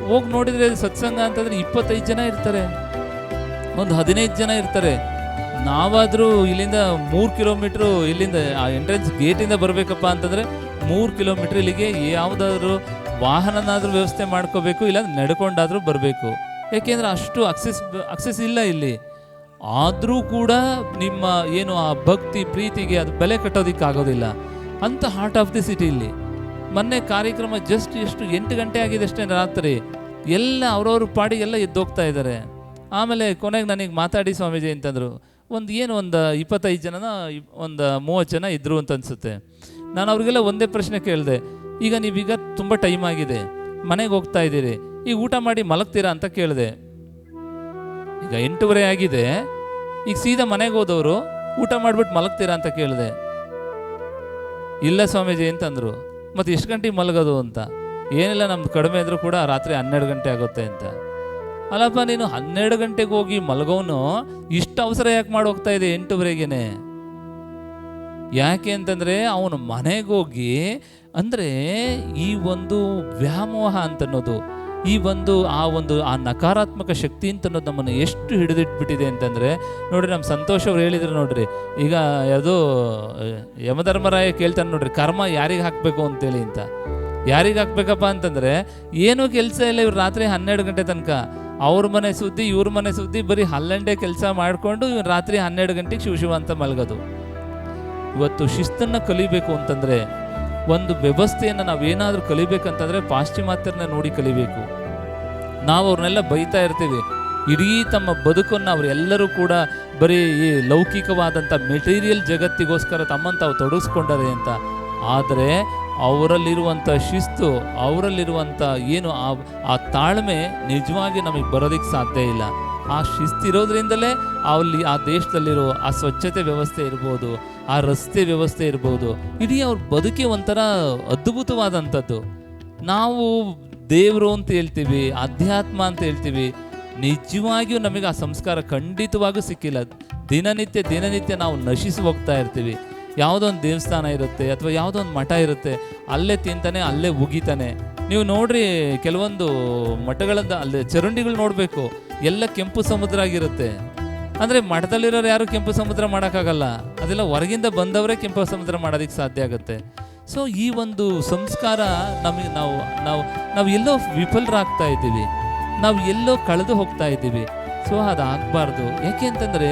ಹೋಗಿ ನೋಡಿದರೆ ಸತ್ಸಂಗ ಅಂತಂದರೆ 25 ಜನ ಇರ್ತಾರೆ, ಒಂದು 15 ಜನ ಇರ್ತಾರೆ. ನಾವಾದರೂ ಇಲ್ಲಿಂದ 3 ಕಿಲೋಮೀಟ್ರು, ಇಲ್ಲಿಂದ ಆ ಎಂಟ್ರೆನ್ಸ್ ಗೇಟಿಂದ ಬರಬೇಕಪ್ಪ ಅಂತಂದರೆ 3 ಕಿಲೋಮೀಟ್ರ್ ಇಲ್ಲಿಗೆ ಯಾವುದಾದ್ರೂ ವಾಹನನಾದರೂ ವ್ಯವಸ್ಥೆ ಮಾಡ್ಕೋಬೇಕು, ಇಲ್ಲ ನಡ್ಕೊಂಡಾದರೂ ಬರಬೇಕು. ಯಾಕೆಂದರೆ ಅಷ್ಟು ಅಕ್ಸೆಸ್ ಇಲ್ಲ ಇಲ್ಲಿ. ಆದರೂ ಕೂಡ ನಿಮ್ಮ ಏನು ಆ ಭಕ್ತಿ ಪ್ರೀತಿಗೆ ಅದು ಬೆಲೆ ಕಟ್ಟೋದಕ್ಕಾಗೋದಿಲ್ಲ ಅಂತ ಹಾರ್ಟ್ ಆಫ್ ದಿ ಸಿಟಿ ಇಲ್ಲಿ. ಮೊನ್ನೆ ಕಾರ್ಯಕ್ರಮ ಜಸ್ಟ್ 8 ಗಂಟೆ ಆಗಿದೆ ಅಷ್ಟೇ ರಾತ್ರಿ. ಎಲ್ಲ ಅವ್ರವ್ರ ಪಾಡಿಗೆಲ್ಲ ಎದ್ದೋಗ್ತಾ ಇದ್ದಾರೆ. ಆಮೇಲೆ ಕೊನೆಗೆ ನನಗೆ ಮಾತಾಡಿ ಸ್ವಾಮೀಜಿ ಅಂತಂದರು, ಒಂದು 25 ಜನನ ಒಂದು 30 ಜನ ಇದ್ದರು ಅಂತ ಅನಿಸುತ್ತೆ. ನಾನು ಅವ್ರಿಗೆಲ್ಲ ಒಂದೇ ಪ್ರಶ್ನೆ ಕೇಳಿದೆ, ಈಗ ನೀವೀಗ ತುಂಬ ಟೈಮ್ ಆಗಿದೆ, ಮನೆಗೆ ಹೋಗ್ತಾ ಇದ್ದೀರಿ, ಈಗ ಊಟ ಮಾಡಿ ಮಲಗ್ತೀರಾ ಅಂತ ಕೇಳಿದೆ. ಈಗ 8:30 ಆಗಿದೆ, ಈಗ ಸೀದಾ ಮನೆಗೆ ಹೋದವರು ಊಟ ಮಾಡಿಬಿಟ್ಟು ಮಲಗ್ತೀರಾ ಅಂತ ಕೇಳಿದೆ. ಇಲ್ಲ ಸ್ವಾಮೀಜಿ ಅಂತಂದರು. ಮತ್ತು ಎಷ್ಟು ಗಂಟೆಗೆ ಮಲಗೋದು ಅಂತ? ಏನಿಲ್ಲ, ನಮ್ದು ಕಡಿಮೆ ಇದ್ರೂ ಕೂಡ ರಾತ್ರಿ 12 ಗಂಟೆ ಆಗುತ್ತೆ ಅಂತ. ಅಲ್ಲಪ್ಪ, ನೀನು 12 ಗಂಟೆಗೆ ಹೋಗಿ ಮಲಗೋನು ಇಷ್ಟು ಅವಸರ ಯಾಕೆ ಮಾಡಿ ಹೋಗ್ತಾ ಇದೆ 8:30ಗೆ? ಯಾಕೆ ಅಂತಂದರೆ ಅವನು ಮನೆಗೆ ಹೋಗಿ, ಅಂದರೆ ಈ ಒಂದು ವ್ಯಾಮೋಹ ಅಂತನ್ನೋದು, ಆ ನಕಾರಾತ್ಮಕ ಶಕ್ತಿ ಅಂತ ಅನ್ನೋದು ನಮ್ಮನ್ನು ಎಷ್ಟು ಹಿಡಿದಿಟ್ಬಿಟ್ಟಿದೆ ಅಂತಂದರೆ, ನೋಡ್ರಿ ನಮ್ಮ ಸಂತೋಷ್ ಅವ್ರು ಹೇಳಿದ್ರು ನೋಡ್ರಿ, ಈಗ ಯಾವುದೋ ಯಮಧರ್ಮರಾಯ ಕೇಳ್ತಾನೆ ನೋಡ್ರಿ, ಕರ್ಮ ಯಾರಿಗೆ ಹಾಕಬೇಕು ಅಂತೇಳಿ ಅಂತ. ಯಾರಿಗೆ ಹಾಕ್ಬೇಕಪ್ಪ ಅಂತಂದರೆ, ಏನೂ ಕೆಲಸ ಇಲ್ಲ ಇವ್ರು ರಾತ್ರಿ 12 ಗಂಟೆ ತನಕ ಅವ್ರ ಮನೆ ಸುದ್ದಿ ಇವ್ರ ಮನೆ ಸುದ್ದಿ, ಬರೀ ಹಲ್ಲಂಡೆ ಕೆಲಸ ಮಾಡಿಕೊಂಡು ಇವ್ರು ರಾತ್ರಿ 12 ಗಂಟೆಗೆ ಶಿವ ಅಂತ ಮಲಗೋದು. ಇವತ್ತು ಶಿಸ್ತನ್ನು ಕಲಿಬೇಕು ಅಂತಂದರೆ, ಒಂದು ವ್ಯವಸ್ಥೆಯನ್ನು ನಾವೇನಾದರೂ ಕಲಿಬೇಕಂತಂದರೆ ಪಾಶ್ಚಿಮಾತ್ಯರನ್ನ ನೋಡಿ ಕಲಿಬೇಕು. ನಾವು ಅವ್ರನ್ನೆಲ್ಲ ಬೈತಾ ಇರ್ತೀವಿ, ಇಡೀ ತಮ್ಮ ಬದುಕನ್ನು ಅವರೆಲ್ಲರೂ ಕೂಡ ಬರೀ ಈ ಲೌಕಿಕವಾದಂಥ ಮೆಟೀರಿಯಲ್ ಜಗತ್ತಿಗೋಸ್ಕರ ತಮ್ಮನ್ನು ತಾವು ತೊಡಗಿಸ್ಕೊಂಡರೆ ಅಂತ. ಆದರೆ ಅವರಲ್ಲಿರುವಂಥ ಶಿಸ್ತು, ಅವರಲ್ಲಿರುವಂಥ ಏನು ಆ ತಾಳ್ಮೆ ನಿಜವಾಗಿ ನಮಗೆ ಬರೋದಕ್ಕೆ ಸಾಧ್ಯ ಇಲ್ಲ. ಆ ಶಿಸ್ತಿರೋದ್ರಿಂದಲೇ ಅಲ್ಲಿ ಆ ದೇಶದಲ್ಲಿರೋ ಆ ಸ್ವಚ್ಛತೆ ವ್ಯವಸ್ಥೆ ಇರ್ಬೋದು, ಆ ರಸ್ತೆ ವ್ಯವಸ್ಥೆ ಇರ್ಬೋದು, ಇಡೀ ಅವ್ರ ಬದುಕೆ ಒಂಥರ ಅದ್ಭುತವಾದಂಥದ್ದು. ನಾವು ದೇವರು ಅಂತ ಹೇಳ್ತೀವಿ, ಅಧ್ಯಾತ್ಮ ಅಂತ ಹೇಳ್ತೀವಿ, ನಿಜವಾಗಿಯೂ ನಮಗೆ ಆ ಸಂಸ್ಕಾರ ಖಂಡಿತವಾಗೂ ಸಿಕ್ಕಿಲ್ಲ. ದಿನನಿತ್ಯ ನಾವು ನಶಿಸಿ ಹೋಗ್ತಾ ಇರ್ತೀವಿ. ಯಾವುದೋ ಒಂದು ದೇವಸ್ಥಾನ ಇರುತ್ತೆ ಅಥವಾ ಯಾವುದೋ ಒಂದು ಮಠ ಇರುತ್ತೆ, ಅಲ್ಲೇ ತಿಂತಾನೆ ಅಲ್ಲೇ ಉಗಿತಾನೆ. ನೀವು ನೋಡ್ರಿ, ಕೆಲವೊಂದು ಮಠಗಳಿಂದ ಅಲ್ಲಿ ಚರಂಡಿಗಳು ನೋಡಬೇಕು, ಎಲ್ಲ ಕೆಂಪು ಸಮುದ್ರ ಆಗಿರುತ್ತೆ. ಅಂದರೆ ಮಠದಲ್ಲಿರೋರು ಯಾರು ಕೆಂಪು ಸಮುದ್ರ ಮಾಡೋಕ್ಕಾಗಲ್ಲ, ಅದೆಲ್ಲ ಹೊರಗಿಂದ ಬಂದವರೇ ಕೆಂಪು ಸಮುದ್ರ ಮಾಡೋದಕ್ಕೆ ಸಾಧ್ಯ ಆಗುತ್ತೆ. ಸೊ ಈ ಒಂದು ಸಂಸ್ಕಾರ ನಮಗೆ ನಾವು ಎಲ್ಲೋ ವಿಫಲರಾಗ್ತಾ ಇದ್ದೀವಿ, ನಾವು ಎಲ್ಲೋ ಕಳೆದು ಹೋಗ್ತಾ ಇದ್ದೀವಿ. ಸೊ ಅದಾಗಬಾರ್ದು. ಯಾಕೆ ಅಂತಂದರೆ,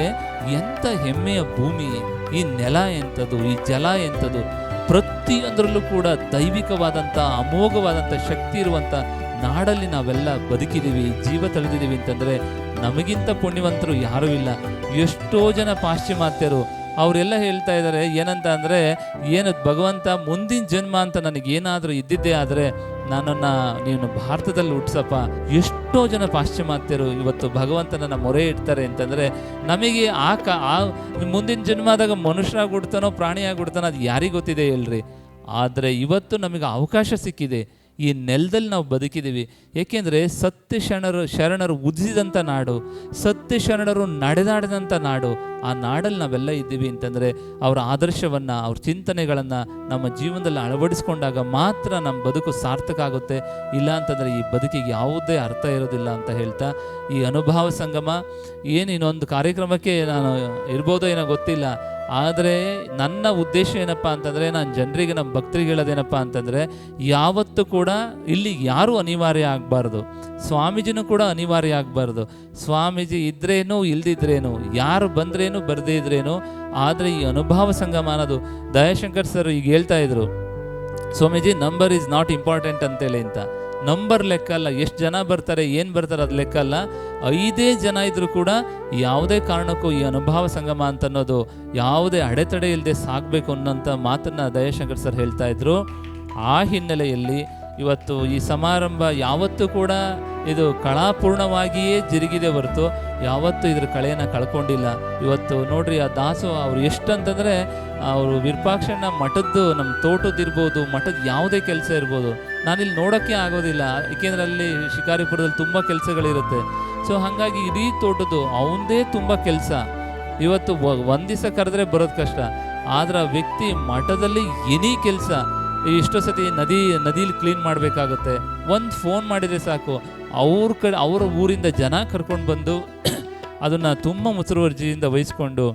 ಎಂಥ ಹೆಮ್ಮೆಯ ಭೂಮಿ, ಈ ನೆಲ ಎಂಥದ್ದು, ಈ ಜಲ ಎಂಥದ್ದು, ಪ್ರತಿಯೊಂದರಲ್ಲೂ ಕೂಡ ದೈವಿಕವಾದಂಥ ಅಮೋಘವಾದಂಥ ಶಕ್ತಿ ಇರುವಂಥ ನಾಡಲ್ಲಿ ನಾವೆಲ್ಲ ಬದುಕಿದ್ದೀವಿ, ಜೀವ ತಳೆದಿದ್ದೀವಿ ಅಂತಂದರೆ ನಮಗಿಂತ ಪುಣ್ಯವಂತರು ಯಾರೂ ಇಲ್ಲ. ಎಷ್ಟೋ ಜನ ಪಾಶ್ಚಿಮಾತ್ಯರು ಅವರೆಲ್ಲ ಹೇಳ್ತಾ ಇದ್ದಾರೆ ಏನಂತ ಅಂದರೆ, ಏನು ಭಗವಂತ ಮುಂದಿನ ಜನ್ಮ ಅಂತ ನನಗೇನಾದರೂ ಇದ್ದಿದ್ದೇ ಆದರೆ ನನ್ನನ್ನು ನೀನು ಭಾರತದಲ್ಲಿ ಹುಟ್ಟಿಸಪ್ಪ. ಎಷ್ಟೋ ಜನ ಪಾಶ್ಚಿಮಾತ್ಯರು ಇವತ್ತು ಭಗವಂತನನ್ನು ಮೊರೆ ಇಡ್ತಾರೆ ಅಂತಂದರೆ, ನಮಗೆ ಆ ಮುಂದಿನ ಜನ್ಮದಾಗ ಮನುಷ್ಯರಾಗಿ ಹುಡ್ತಾನೋ ಪ್ರಾಣಿಯಾಗಿ ಹುಡ್ತಾನೋ ಅದು ಯಾರಿಗೆ ಗೊತ್ತಿದೆ ಹೇಳ್ರಿ. ಆದರೆ ಇವತ್ತು ನಮಗೆ ಅವಕಾಶ ಸಿಕ್ಕಿದೆ, ಈ ನೆಲದಲ್ಲಿ ನಾವು ಬದುಕಿದ್ದೀವಿ. ಏಕೆಂದರೆ ಶರಣರು ಉದಿಸಿದಂಥ ನಾಡು, ಶರಣರು ನಡೆದಾಡಿದಂಥ ನಾಡು, ಆ ನಾಡಲ್ಲಿ ನಾವೆಲ್ಲ ಇದ್ದೀವಿ ಅಂತಂದರೆ ಅವರ ಆದರ್ಶವನ್ನು, ಅವ್ರ ಚಿಂತನೆಗಳನ್ನು ನಮ್ಮ ಜೀವನದಲ್ಲಿ ಅಳವಡಿಸ್ಕೊಂಡಾಗ ಮಾತ್ರ ನಮ್ಮ ಬದುಕು ಸಾರ್ಥಕ ಆಗುತ್ತೆ. ಇಲ್ಲ ಅಂತಂದರೆ ಈ ಬದುಕಿಗೆ ಯಾವುದೇ ಅರ್ಥ ಇರೋದಿಲ್ಲ ಅಂತ ಹೇಳ್ತಾ, ಈ ಅನುಭವ ಸಂಗಮ ಏನು ಇನ್ನೊಂದು ಕಾರ್ಯಕ್ರಮಕ್ಕೆ ನಾನು ಇರ್ಬೋದೋ ಏನೋ ಗೊತ್ತಿಲ್ಲ. ಆದರೆ ನನ್ನ ಉದ್ದೇಶ ಏನಪ್ಪ ಅಂತಂದರೆ, ನಾನು ಜನರಿಗೆ, ನಮ್ಮ ಭಕ್ತರಿಗೆ ಹೇಳೋದೇನಪ್ಪ ಅಂತಂದರೆ, ಯಾವತ್ತೂ ಕೂಡ ಇಲ್ಲಿ ಯಾರೂ ಅನಿವಾರ್ಯ ಆಗಬಾರ್ದು, ಸ್ವಾಮೀಜಿನೂ ಕೂಡ ಅನಿವಾರ್ಯ ಆಗಬಾರ್ದು. ಸ್ವಾಮೀಜಿ ಇದ್ರೇನು ಇಲ್ದಿದ್ರೇನು, ಯಾರು ಬಂದ್ರೇನು ಬರದೇ ಇದ್ರೇನು, ಆದರೆ ಈ ಅನುಭವ ಸಂಗಮ ಅನ್ನೋದು, ದಯಾಶಂಕರ್ ಸರ್ ಈಗ ಹೇಳ್ತಾ ಇದ್ರು, Swamiji number is not important ಅಂತೇಳಿ ಅಂತ. ನಂಬರ್ ಲೆಕ್ಕ ಅಲ್ಲ, ಎಷ್ಟು ಜನ ಬರ್ತಾರೆ ಏನು ಬರ್ತಾರೆ ಅದು ಲೆಕ್ಕ ಅಲ್ಲ. 5 ಜನ ಇದ್ರೂ ಕೂಡ ಯಾವುದೇ ಕಾರಣಕ್ಕೂ ಈ ಅನುಭವ ಸಂಗಮ ಅಂತ ಅನ್ನೋದು ಯಾವುದೇ ಅಡೆತಡೆ ಇಲ್ಲದೆ ಸಾಗಬೇಕು ಅನ್ನೋಂಥ ಮಾತನ್ನು ದಯಾಶಂಕರ್ ಸರ್ ಹೇಳ್ತಾ ಇದ್ರು. ಆ ಹಿನ್ನೆಲೆಯಲ್ಲಿ ಇವತ್ತು ಈ ಸಮಾರಂಭ ಯಾವತ್ತೂ ಕೂಡ ಇದು ಕಳಾಪೂರ್ಣವಾಗಿಯೇ ಜರುಗಿದೆ ಹೊರತು ಯಾವತ್ತೂ ಇದ್ರ ಕಳೆಯನ್ನು ಕಳ್ಕೊಂಡಿಲ್ಲ. ಇವತ್ತು ನೋಡ್ರಿ, ಆ ದಾಸು ಅವ್ರು ಎಷ್ಟಂತಂದರೆ, ಅವರು ವಿರೂಪಾಕ್ಷಣ್ಣ ಮಠದ್ದು, ನಮ್ಮ ತೋಟದಿರ್ಬೋದು, ಮಠದ ಯಾವುದೇ ಕೆಲಸ ಇರ್ಬೋದು, ನಾನಿಲ್ಲಿ ನೋಡೋಕ್ಕೆ ಆಗೋದಿಲ್ಲ. ಏಕೆಂದರೆ ಅಲ್ಲಿ ಶಿಕಾರಿಪುರದಲ್ಲಿ ತುಂಬ ಕೆಲಸಗಳಿರುತ್ತೆ. ಸೊ ಹಾಗಾಗಿ ಇಡೀ ತೋಟದ್ದು ಅವನದೇ ತುಂಬ ಕೆಲಸ. ಇವತ್ತು ಒಂದು ದಿವಸ ಕರೆದ್ರೆ ಬರೋದು ಕಷ್ಟ, ಆದ್ರೆ ಆ ವ್ಯಕ್ತಿ ಮಠದಲ್ಲಿ ಎನಿ ಕೆಲಸ. ಎಷ್ಟೋ ಸತಿ ನದಿಲಿ ಕ್ಲೀನ್ ಮಾಡಬೇಕಾಗುತ್ತೆ, ಒಂದು ಫೋನ್ ಮಾಡಿದರೆ ಸಾಕು, ಅವರ ಊರಿಂದ ಜನ ಕರ್ಕೊಂಡು ಬಂದು ಅದನ್ನು ತುಂಬ ಮುತುವರ್ಜಿಯಿಂದ ವಹಿಸ್ಕೊಂಡು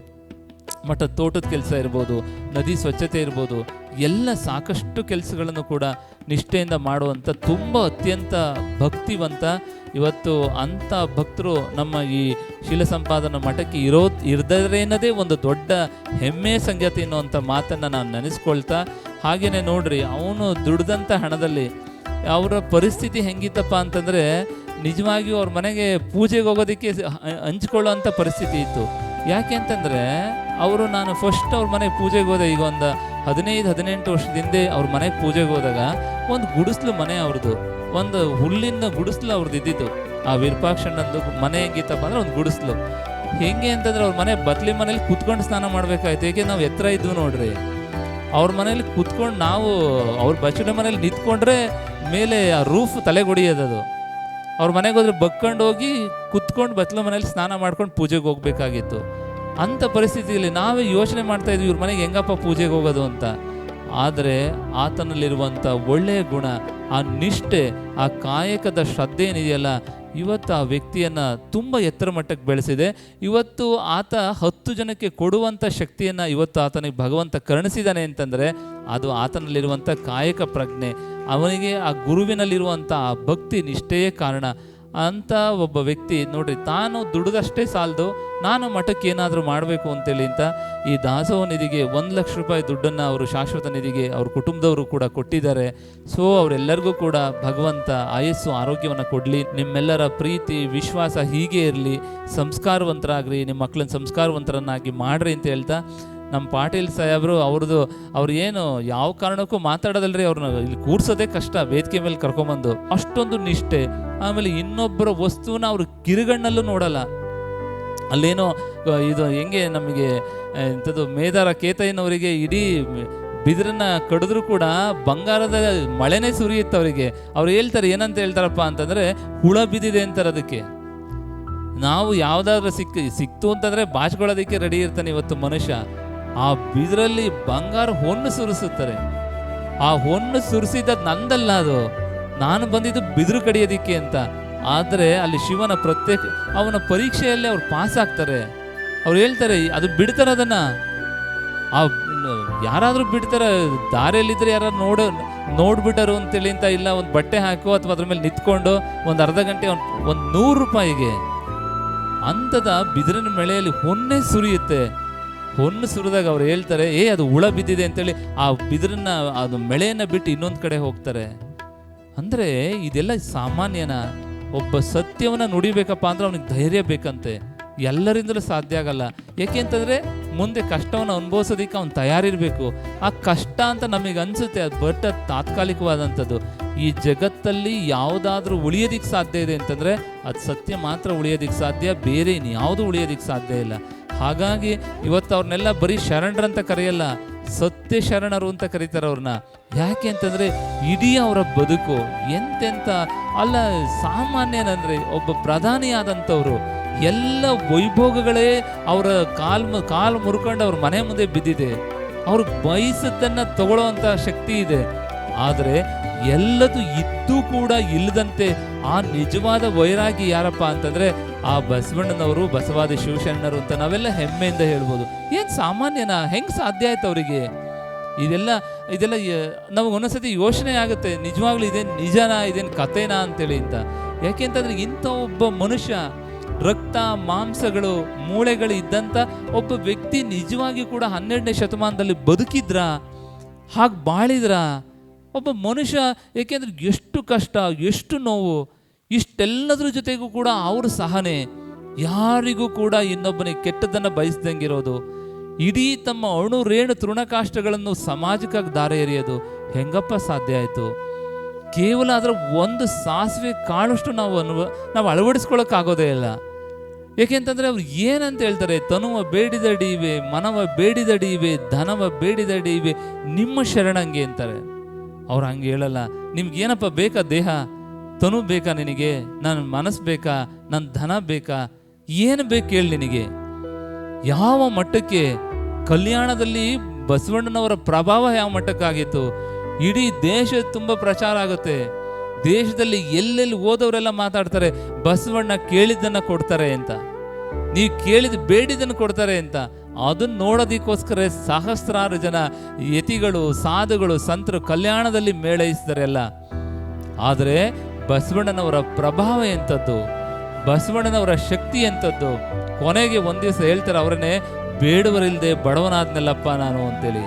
ಮಠದ ತೋಟದ ಕೆಲಸ ಇರ್ಬೋದು, ನದಿ ಸ್ವಚ್ಛತೆ ಇರ್ಬೋದು, ಎಲ್ಲ ಸಾಕಷ್ಟು ಕೆಲಸಗಳನ್ನು ಕೂಡ ನಿಷ್ಠೆಯಿಂದ ಮಾಡುವಂಥ ತುಂಬ ಅತ್ಯಂತ ಭಕ್ತಿವಂತ. ಇವತ್ತು ಅಂಥ ಭಕ್ತರು ನಮ್ಮ ಈ ಶೀಲಸಂಪಾದನ ಮಠಕ್ಕೆ ಇರದೇನದೇ ಒಂದು ದೊಡ್ಡ ಹೆಮ್ಮೆ ಸಂಗತಿ ಅನ್ನುವಂಥ ಮಾತನ್ನು ನಾನು ನೆನೆಸ್ಕೊಳ್ತಾ, ಹಾಗೆಯೇ ನೋಡ್ರಿ, ಅವನು ದುಡ್ದಂಥ ಹಣದಲ್ಲಿ ಅವರ ಪರಿಸ್ಥಿತಿ ಹೆಂಗಿತ್ತಪ್ಪ ಅಂತಂದರೆ, ನಿಜವಾಗಿಯೂ ಅವ್ರ ಮನೆಗೆ ಪೂಜೆಗೆ ಹೋಗೋದಕ್ಕೆ ಹಂಚ್ಕೊಳ್ಳೋಂಥ ಪರಿಸ್ಥಿತಿ ಇತ್ತು. ಯಾಕೆ ಅಂತಂದರೆ, ನಾನು ಫಸ್ಟ್ ಅವ್ರ ಮನೆಗೆ ಪೂಜೆಗೆ ಹೋದೆ, ಈಗ ಒಂದು 15-18 ವರ್ಷದಿಂದ ಅವ್ರ ಮನೆಗೆ ಪೂಜೆಗೆ ಹೋದಾಗ, ಒಂದು ಗುಡಿಸ್ಲು ಮನೆ ಅವ್ರದ್ದು, ಒಂದು ಹುಲ್ಲಿನ ಗುಡಿಸ್ಲು ಅವ್ರದ್ದು ಇದ್ದಿದ್ದು. ಆ ವಿರೂಪಾಕ್ಷಣ್ಣಂದು ಮನೆ ಹೆಂಗಿತ್ತಪ್ಪ ಅಂದರೆ ಒಂದು ಗುಡಿಸ್ಲು. ಹೆಂಗೆ ಅಂತಂದರೆ, ಅವ್ರ ಮನೆ ಬತ್ಲಿ ಮನೇಲಿ ಕುತ್ಕೊಂಡು ಸ್ನಾನ ಮಾಡಬೇಕಾಯ್ತು. ಏಕೆ ನಾವು ಎತ್ತರ ಇದ್ವು ನೋಡ್ರಿ, ಅವ್ರ ಮನೇಲಿ ಕುತ್ಕೊಂಡು ನಾವು ಅವ್ರ ಬಚ್ಚಲ ಮನೇಲಿ ನಿಂತ್ಕೊಂಡ್ರೆ ಮೇಲೆ ಆ ರೂಫ್ ತಲೆಗೊಡಿಯೋದದು. ಅವ್ರ ಮನೆಗೆ ಹೋದ್ರೆ ಬಗ್ಕೊಂಡು ಹೋಗಿ ಕುತ್ಕೊಂಡು ಬಚ್ಚಲ ಮನೇಲಿ ಸ್ನಾನ ಮಾಡ್ಕೊಂಡು ಪೂಜೆಗೆ ಹೋಗ್ಬೇಕಾಗಿತ್ತು. ಅಂಥ ಪರಿಸ್ಥಿತಿಯಲ್ಲಿ ನಾವೇ ಯೋಚನೆ ಮಾಡ್ತಾಯಿದ್ವಿ, ಇವ್ರ ಮನೆಗೆ ಹೆಂಗಪ್ಪ ಪೂಜೆಗೆ ಹೋಗೋದು ಅಂತ. ಆದರೆ ಆತನಲ್ಲಿರುವಂಥ ಒಳ್ಳೆಯ ಗುಣ, ಆ ನಿಷ್ಠೆ, ಆ ಕಾಯಕದ ಶ್ರದ್ಧೆ ಏನಿದೆಯಲ್ಲ, ಇವತ್ತು ಆ ವ್ಯಕ್ತಿಯನ್ನು ತುಂಬ ಎತ್ತರ ಮಟ್ಟಕ್ಕೆ ಬೆಳೆಸಿದೆ. ಇವತ್ತು ಆತ 10 ಜನಕ್ಕೆ ಕೊಡುವಂಥ ಶಕ್ತಿಯನ್ನು ಇವತ್ತು ಆತನಿಗೆ ಭಗವಂತ ಕರುಣಿಸಿದ್ದಾನೆ ಅಂತಂದರೆ ಅದು ಆತನಲ್ಲಿರುವಂಥ ಕಾಯಕ ಪ್ರಜ್ಞೆ, ಅವನಿಗೆ ಆ ಗುರುವಿನಲ್ಲಿರುವಂಥ ಆ ಭಕ್ತಿ ನಿಷ್ಠೆಯೇ ಕಾರಣ. ಅಂಥ ಒಬ್ಬ ವ್ಯಕ್ತಿ ನೋಡ್ರಿ, ತಾನು ದುಡಿದಷ್ಟೇ ಸಾಲದು, ನಾನು ಮಠಕ್ಕೆ ಏನಾದರೂ ಮಾಡಬೇಕು ಅಂತೇಳಿ ಅಂತ ಈ ದಾಸೋಹ ನಿಧಿಗೆ 1 ಲಕ್ಷ ರೂಪಾಯಿ ದುಡ್ಡನ್ನು ಅವರು ಶಾಶ್ವತ ನಿಧಿಗೆ ಅವ್ರ ಕುಟುಂಬದವರು ಕೂಡ ಕೊಟ್ಟಿದ್ದಾರೆ. ಸೊ ಅವರೆಲ್ಲರಿಗೂ ಕೂಡ ಭಗವಂತ ಆಯಸ್ಸು ಆರೋಗ್ಯವನ್ನು ಕೊಡಲಿ. ನಿಮ್ಮೆಲ್ಲರ ಪ್ರೀತಿ ವಿಶ್ವಾಸ ಹೀಗೆ ಇರಲಿ, ಸಂಸ್ಕಾರವಂತರಾಗ್ರಿ, ನಿಮ್ಮ ಮಕ್ಕಳನ್ನ ಸಂಸ್ಕಾರವಂತರನ್ನಾಗಿ ಮಾಡ್ರಿ ಅಂತ ಹೇಳ್ತಾ, ನಮ್ಮ ಪಾಟೀಲ್ ಸಾಹೇಬರು ಅವ್ರು ಏನು ಯಾವ ಕಾರಣಕ್ಕೂ ಮಾತಾಡೋದಲ್ರಿ, ಅವ್ರನ್ನ ಇಲ್ಲಿ ಕೂರ್ಸೋದೇ ಕಷ್ಟ, ವೇದಿಕೆ ಮೇಲೆ ಕರ್ಕೊಂಬಂದು ಅಷ್ಟೊಂದು ನಿಷ್ಠೆ. ಆಮೇಲೆ ಇನ್ನೊಬ್ಬರ ವಸ್ತುನ ಅವರು ಕಿರುಗಣ್ಣಲ್ಲೂ ನೋಡಲ್ಲ. ಅಲ್ಲೇನೋ ಇದು ಹೆಂಗೆ ನಮಗೆ ಇಂಥದ್ದು ಮೇದಾರ ಕೇತಯ್ಯನವರಿಗೆ ಇಡೀ ಬಿದಿರನ್ನ ಕಡಿದ್ರು ಕೂಡ ಬಂಗಾರದ ಮಳೆನೇ ಸುರಿಯುತ್ತೆ ಅವರಿಗೆ. ಅವ್ರು ಹೇಳ್ತಾರೆ, ಏನಂತ ಹೇಳ್ತಾರಪ್ಪ ಅಂತಂದರೆ, ಹುಳ ಬಿದ್ದಿದೆ ಅಂತಾರೆ ಅದಕ್ಕೆ. ನಾವು ಯಾವುದಾದ್ರೂ ಸಿಕ್ತು ಅಂತಂದರೆ ಬಾಚ್ಕೊಳ್ಳೋದಕ್ಕೆ ರೆಡಿ ಇರ್ತಾನೆ ಇವತ್ತು ಮನುಷ್ಯ. ಆ ಬಿದಿರಲ್ಲಿ ಬಂಗಾರ ಹೊನ್ನು ಸುರಿಸುತ್ತಾರೆ. ಆ ಹೊನ್ನು ಸುರಿಸಿದ ನಂದಲ್ಲ, ಅದು ನಾನು ಬಂದಿದ್ದು ಬಿದಿರು ಕಡಿಯೋದಿಕ್ಕೆ ಅಂತ. ಆದರೆ ಅಲ್ಲಿ ಶಿವನ ಅವನ ಪರೀಕ್ಷೆಯಲ್ಲಿ ಅವ್ರು ಪಾಸ್ ಆಗ್ತಾರೆ. ಅವ್ರು ಹೇಳ್ತಾರೆ, ಅದು ಬಿಡ್ತಾರೆ ಅದನ್ನು. ಯಾರಾದರೂ ಬಿಡ್ತಾರೆ, ದಾರಿಯಲ್ಲಿದ್ದರೆ ಯಾರು ನೋಡ್ಬಿಟ್ಟರು ಅಂತೇಳಿ ಅಂತ, ಇಲ್ಲ ಒಂದು ಬಟ್ಟೆ ಹಾಕೋ ಅಥವಾ ಅದ್ರ ಮೇಲೆ ನಿಂತ್ಕೊಂಡು ಒಂದು ಅರ್ಧ ಗಂಟೆ ಒಂದು 100 ರೂಪಾಯಿಗೆ ಅಂಥದ ಬಿದಿರಿನ ಮಳೆಯಲ್ಲಿ ಹೊನ್ನೇ ಸುರಿಯುತ್ತೆ. ಹೊನ್ನು ಸುರಿದಾಗ ಅವ್ರು ಹೇಳ್ತಾರೆ, ಅದು ಹುಳ ಬಿದ್ದಿದೆ ಅಂತೇಳಿ ಆ ಬಿದಿರನ್ನ, ಅದು ಮಳೆಯನ್ನು ಬಿಟ್ಟು ಇನ್ನೊಂದು ಕಡೆ ಹೋಗ್ತಾರೆ. ಅಂದರೆ ಇದೆಲ್ಲ ಸಾಮಾನ್ಯನ? ಒಬ್ಬ ಸತ್ಯವನ್ನು ನುಡಿಬೇಕಪ್ಪ ಅಂದ್ರೆ ಅವನಿಗೆ ಧೈರ್ಯ ಬೇಕಂತೆ. ಎಲ್ಲರಿಂದಲೂ ಸಾಧ್ಯ ಆಗಲ್ಲ. ಯಾಕೆಂತಂದರೆ ಮುಂದೆ ಕಷ್ಟವನ್ನು ಅನುಭವಿಸೋದಕ್ಕೆ ಅವ್ನು ತಯಾರಿರಬೇಕು. ಆ ಕಷ್ಟ ಅಂತ ನಮಗೆ ಅನಿಸುತ್ತೆ, ಅದು ಬಟ್ ತಾತ್ಕಾಲಿಕವಾದಂಥದ್ದು. ಈ ಜಗತ್ತಲ್ಲಿ ಯಾವುದಾದ್ರೂ ಉಳಿಯೋದಿಕ್ಕೆ ಸಾಧ್ಯ ಇದೆ ಅಂತಂದರೆ ಅದು ಸತ್ಯ ಮಾತ್ರ ಉಳಿಯೋದಿಕ್ಕೆ ಸಾಧ್ಯ, ಬೇರೆ ಇನ್ಯಾವುದು ಉಳಿಯೋದಿಕ್ಕೆ ಸಾಧ್ಯ ಇಲ್ಲ. ಹಾಗಾಗಿ ಇವತ್ತು ಅವ್ರನ್ನೆಲ್ಲ ಬರೀ ಶರಣರಂತ ಕರೆಯಲ್ಲ, ಸತ್ಯ ಶರಣರು ಅಂತ ಕರೀತಾರೆ ಅವ್ರನ್ನ. ಯಾಕೆ ಅಂತಂದರೆ ಇಡೀ ಅವರ ಬದುಕು ಎಂತೆಂಥ ಅಲ್ಲ, ಸಾಮಾನ್ಯನಂದರೆ ಒಬ್ಬ ಪ್ರಧಾನಿಯಾದಂಥವ್ರು ಎಲ್ಲ ವೈಭೋಗಗಳೇ ಅವರ ಕಾಲು ಮುರ್ಕೊಂಡು ಅವ್ರ ಮನೆ ಮುಂದೆ ಬಿದ್ದಿದೆ. ಅವ್ರಿಗೆ ಬಯಸದ್ದನ್ನು ತಗೊಳ್ಳೋವಂಥ ಶಕ್ತಿ ಇದೆ. ಆದರೆ ಎಲ್ಲದು ಇದ್ದೂ ಕೂಡ ಇಲ್ಲದಂತೆ ಆ ನಿಜವಾದ ವೈರಾಗಿ ಯಾರಪ್ಪ ಅಂತಂದರೆ ಆ ಬಸವಣ್ಣನವರು, ಬಸವಾದಿ ಶಿವಶರಣರು ಅಂತ ನಾವೆಲ್ಲ ಹೆಮ್ಮೆಯಿಂದ ಹೇಳ್ಬೋದು. ಏನು ಸಾಮಾನ್ಯನಾ? ಹೆಂಗೆ ಸಾಧ್ಯ ಆಯ್ತು ಅವರಿಗೆ? ಇದೆಲ್ಲ ನಮಗೆ ಒಂದೊಂದ್ಸತಿ ಯೋಚನೆ ಆಗುತ್ತೆ, ನಿಜವಾಗ್ಲೂ ಇದೇನು ನಿಜನಾ, ಇದೇನು ಕಥೆನಾ ಅಂತೇಳಿ ಅಂತ. ಯಾಕೆಂತಂದ್ರೆ ಇಂಥ ಒಬ್ಬ ಮನುಷ್ಯ, ರಕ್ತ ಮಾಂಸಗಳು ಮೂಳೆಗಳು ಇದ್ದಂಥ ಒಬ್ಬ ವ್ಯಕ್ತಿ ನಿಜವಾಗಿ ಕೂಡ 12ನೇ ಶತಮಾನದಲ್ಲಿ ಬದುಕಿದ್ರ, ಹಾಗೆ ಬಾಳಿದ್ರ ಒಬ್ಬ ಮನುಷ್ಯ. ಏಕೆಂದ್ರೆ ಎಷ್ಟು ಕಷ್ಟ, ಎಷ್ಟು ನೋವು, ಇಷ್ಟೆಲ್ಲದ್ರ ಜೊತೆಗೂ ಕೂಡ ಅವ್ರ ಸಹನೆ, ಯಾರಿಗೂ ಕೂಡ ಇನ್ನೊಬ್ಬನಿಗೆ ಕೆಟ್ಟದನ್ನು ಬಯಸ್ದಂಗಿರೋದು, ಇಡೀ ತಮ್ಮ ಅಣು ರೇಣು ತೃಣಕಾಷ್ಟಗಳನ್ನು ಸಮಾಜಕ್ಕಾಗಿ ದಾರಿ ಎರೆಯೋದು ಹೆಂಗಪ್ಪ ಸಾಧ್ಯ ಆಯಿತು? ಕೇವಲ ಅದರ ಒಂದು ಸಾಸಿವೆ ಕಾಳಷ್ಟು ನಾವು ಅಳವಡಿಸ್ಕೊಳ್ಳೋಕ್ಕಾಗೋದೇ ಇಲ್ಲ. ಏಕೆಂತಂದರೆ ಅವ್ರು ಏನಂತ ಹೇಳ್ತಾರೆ, ತನುವ ಬೇಡಿದಡಿ ಇವೆ, ಮನವ ಬೇಡಿದಡಿ ಇವೆ, ಧನವ ಬೇಡಿದಡಿ ಇವೆ, ನಿಮ್ಮ ಶರಣಂಗೆ ಅಂತಾರೆ. ಅವ್ರು ಹಂಗೆ ಹೇಳಲ್ಲ. ನಿಮ್ಗೇನಪ್ಪ ಬೇಕಾ? ದೇಹ ತನು ಬೇಕಾ ನಿನಗೆ? ನನ್ನ ಮನಸ್ಸು ಬೇಕಾ? ನನ್ನ ಧನ ಬೇಕಾ? ಏನು ಬೇಕು ಹೇಳಿ ನಿನಗೆ? ಯಾವ ಮಟ್ಟಕ್ಕೆ ಕಲ್ಯಾಣದಲ್ಲಿ ಬಸವಣ್ಣನವರ ಪ್ರಭಾವ ಯಾವ ಮಟ್ಟಕ್ಕಾಗಿತ್ತು? ಇಡೀ ದೇಶ ತುಂಬ ಪ್ರಚಾರ ಆಗುತ್ತೆ. ದೇಶದಲ್ಲಿ ಎಲ್ಲೆಲ್ಲಿ ಓದವರೆಲ್ಲ ಮಾತಾಡ್ತಾರೆ, ಬಸವಣ್ಣ ಕೇಳಿದ್ದನ್ನು ಕೊಡ್ತಾರೆ ಅಂತ, ನೀವು ಕೇಳಿದ ಬೇಡಿದ್ದನ್ನು ಕೊಡ್ತಾರೆ ಅಂತ. ಅದನ್ನು ನೋಡೋದಕ್ಕೋಸ್ಕರ ಸಹಸ್ರಾರು ಜನ ಯತಿಗಳು, ಸಾಧುಗಳು, ಸಂತರು ಕಲ್ಯಾಣದಲ್ಲಿ ಮೇಳೈಸಿದಾರೆಲ್ಲ. ಆದರೆ ಬಸವಣ್ಣನವರ ಪ್ರಭಾವ ಎಂಥದ್ದು, ಬಸವಣ್ಣನವರ ಶಕ್ತಿ ಎಂಥದ್ದು. ಕೊನೆಗೆ ಒಂದು ದಿವಸ ಹೇಳ್ತಾರೆ ಅವರನ್ನೇ, ಬೇಡುವರಿಲ್ಲದೆ ಬಡವನಾದ್ನಲ್ಲಪ್ಪ ನಾನು ಅಂತೇಳಿ.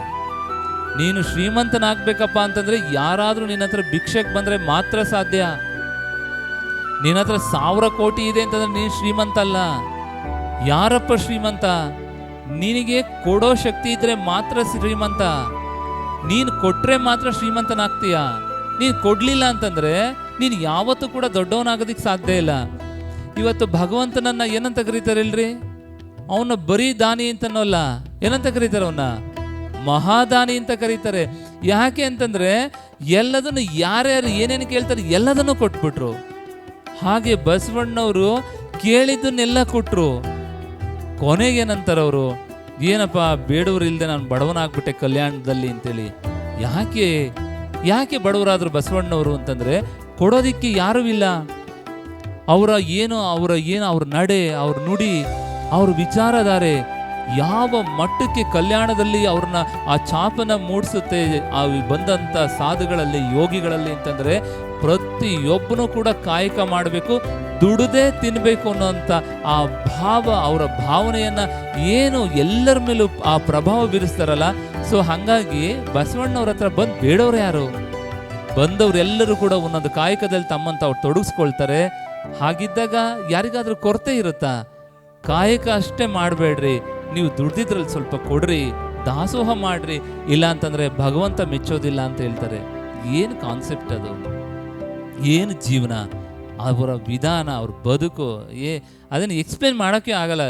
ನೀನು ಶ್ರೀಮಂತನಾಗಬೇಕಪ್ಪ ಅಂತಂದರೆ ಯಾರಾದರೂ ನಿನ್ನ ಹತ್ರ ಭಿಕ್ಷೆಗೆ ಬಂದರೆ ಮಾತ್ರ ಸಾಧ್ಯ. ನಿನ್ನ ಹತ್ರ 1000 ಕೋಟಿ ಇದೆ ಅಂತಂದ್ರೆ ನೀನು ಶ್ರೀಮಂತ ಅಲ್ಲ. ಯಾರಪ್ಪ ಶ್ರೀಮಂತ? ನಿನಗೆ ಕೊಡೋ ಶಕ್ತಿ ಇದ್ರೆ ಮಾತ್ರ ಶ್ರೀಮಂತ. ನೀನು ಕೊಟ್ಟರೆ ಮಾತ್ರ ಶ್ರೀಮಂತನಾಗ್ತೀಯ. ನೀನು ಕೊಡಲಿಲ್ಲ ಅಂತಂದರೆ ನೀನು ಯಾವತ್ತೂ ಕೂಡ ದೊಡ್ಡವನಾಗೋದಕ್ಕೆ ಸಾಧ್ಯ ಇಲ್ಲ. ಇವತ್ತು ಭಗವಂತನನ್ನ ಏನಂತ ಕರೀತಾರೆ ಹೇಳ್ರಿ? ಅವನ ಬರೀ ದಾನಿ ಅಂತನೋಲ್ಲ, ಏನಂತ ಕರೀತಾರೆ? ಅವನ್ನ ಮಹಾದಾನಿ ಅಂತ ಕರೀತಾರೆ. ಯಾಕೆ ಅಂತಂದರೆ ಎಲ್ಲದನ್ನು ಯಾರ್ಯಾರು ಏನೇನು ಕೇಳ್ತಾರೆ ಎಲ್ಲದನ್ನು ಕೊಟ್ಬಿಟ್ರು. ಹಾಗೆ ಬಸವಣ್ಣವರು ಕೇಳಿದ್ದನ್ನೆಲ್ಲ ಕೊಟ್ಟರು. ಕೊನೆಗೇನಂತಾರೆ ಅವರು? ಏನಪ್ಪ ಬೇಡವರು ಇಲ್ಲದೆ ನಾನು ಬಡವನಾಗ್ಬಿಟ್ಟೆ ಕಲ್ಯಾಣದಲ್ಲಿ ಅಂತೇಳಿ. ಯಾಕೆ ಯಾಕೆ ಬಡವರಾದ್ರು ಬಸವಣ್ಣವರು ಅಂತಂದ್ರೆ ಕೊಡೋದಿಕ್ಕೆ ಯಾರೂ ಇಲ್ಲ. ಅವರ ಅವ್ರ ನಡೆ, ಅವ್ರ ನುಡಿ, ಅವ್ರ ವಿಚಾರಧಾರೆ ಯಾವ ಮಟ್ಟಕ್ಕೆ ಕಲ್ಯಾಣದಲ್ಲಿ ಅವ್ರನ್ನ ಆ ಛಾಪನ ಮೂಡಿಸುತ್ತೆ ಆ ಬಂದಂಥ ಸಾಧುಗಳಲ್ಲಿ, ಯೋಗಿಗಳಲ್ಲಿ ಅಂತಂದ್ರೆ ಪ್ರತಿಯೊಬ್ಬನೂ ಕೂಡ ಕಾಯಕ ಮಾಡಬೇಕು, ದುಡದೆ ತಿನ್ನಬೇಕು ಅನ್ನೋಂಥ ಆ ಭಾವ, ಅವರ ಭಾವನೆಯನ್ನ ಏನು ಎಲ್ಲರ ಮೇಲೂ ಆ ಪ್ರಭಾವ ಬೀರಿಸ್ತಾರಲ್ಲ. ಸೊ ಹಾಗಾಗಿ ಬಸವಣ್ಣವ್ರ ಹತ್ರ ಬಂದು ಬೇಡವ್ರು ಯಾರು? ಬಂದವರೆಲ್ಲರೂ ಕೂಡ ಒಂದೊಂದು ಕಾಯಕದಲ್ಲಿ ತಮ್ಮಂತ ಅವ್ರು ತೊಡಗಿಸ್ಕೊಳ್ತಾರೆ. ಹಾಗಿದ್ದಾಗ ಯಾರಿಗಾದ್ರೂ ಕೊರತೆ ಇರುತ್ತಾ? ಕಾಯಕ ಅಷ್ಟೇ ಮಾಡಬೇಡ್ರಿ, ನೀವು ದುಡ್ದಿದ್ರಲ್ಲಿ ಸ್ವಲ್ಪ ಕೊಡ್ರಿ, ದಾಸೋಹ ಮಾಡ್ರಿ, ಇಲ್ಲ ಅಂತಂದ್ರೆ ಭಗವಂತ ಮೆಚ್ಚೋದಿಲ್ಲ ಅಂತ ಹೇಳ್ತಾರೆ. ಏನು ಕಾನ್ಸೆಪ್ಟ್ ಅದು? ಏನು ಜೀವನ, ಅವರ ವಿಧಾನ, ಅವ್ರ ಬದುಕು, ಅದನ್ನು ಎಕ್ಸ್ಪ್ಲೇನ್ ಮಾಡೋಕ್ಕೆ ಆಗಲ್ಲ.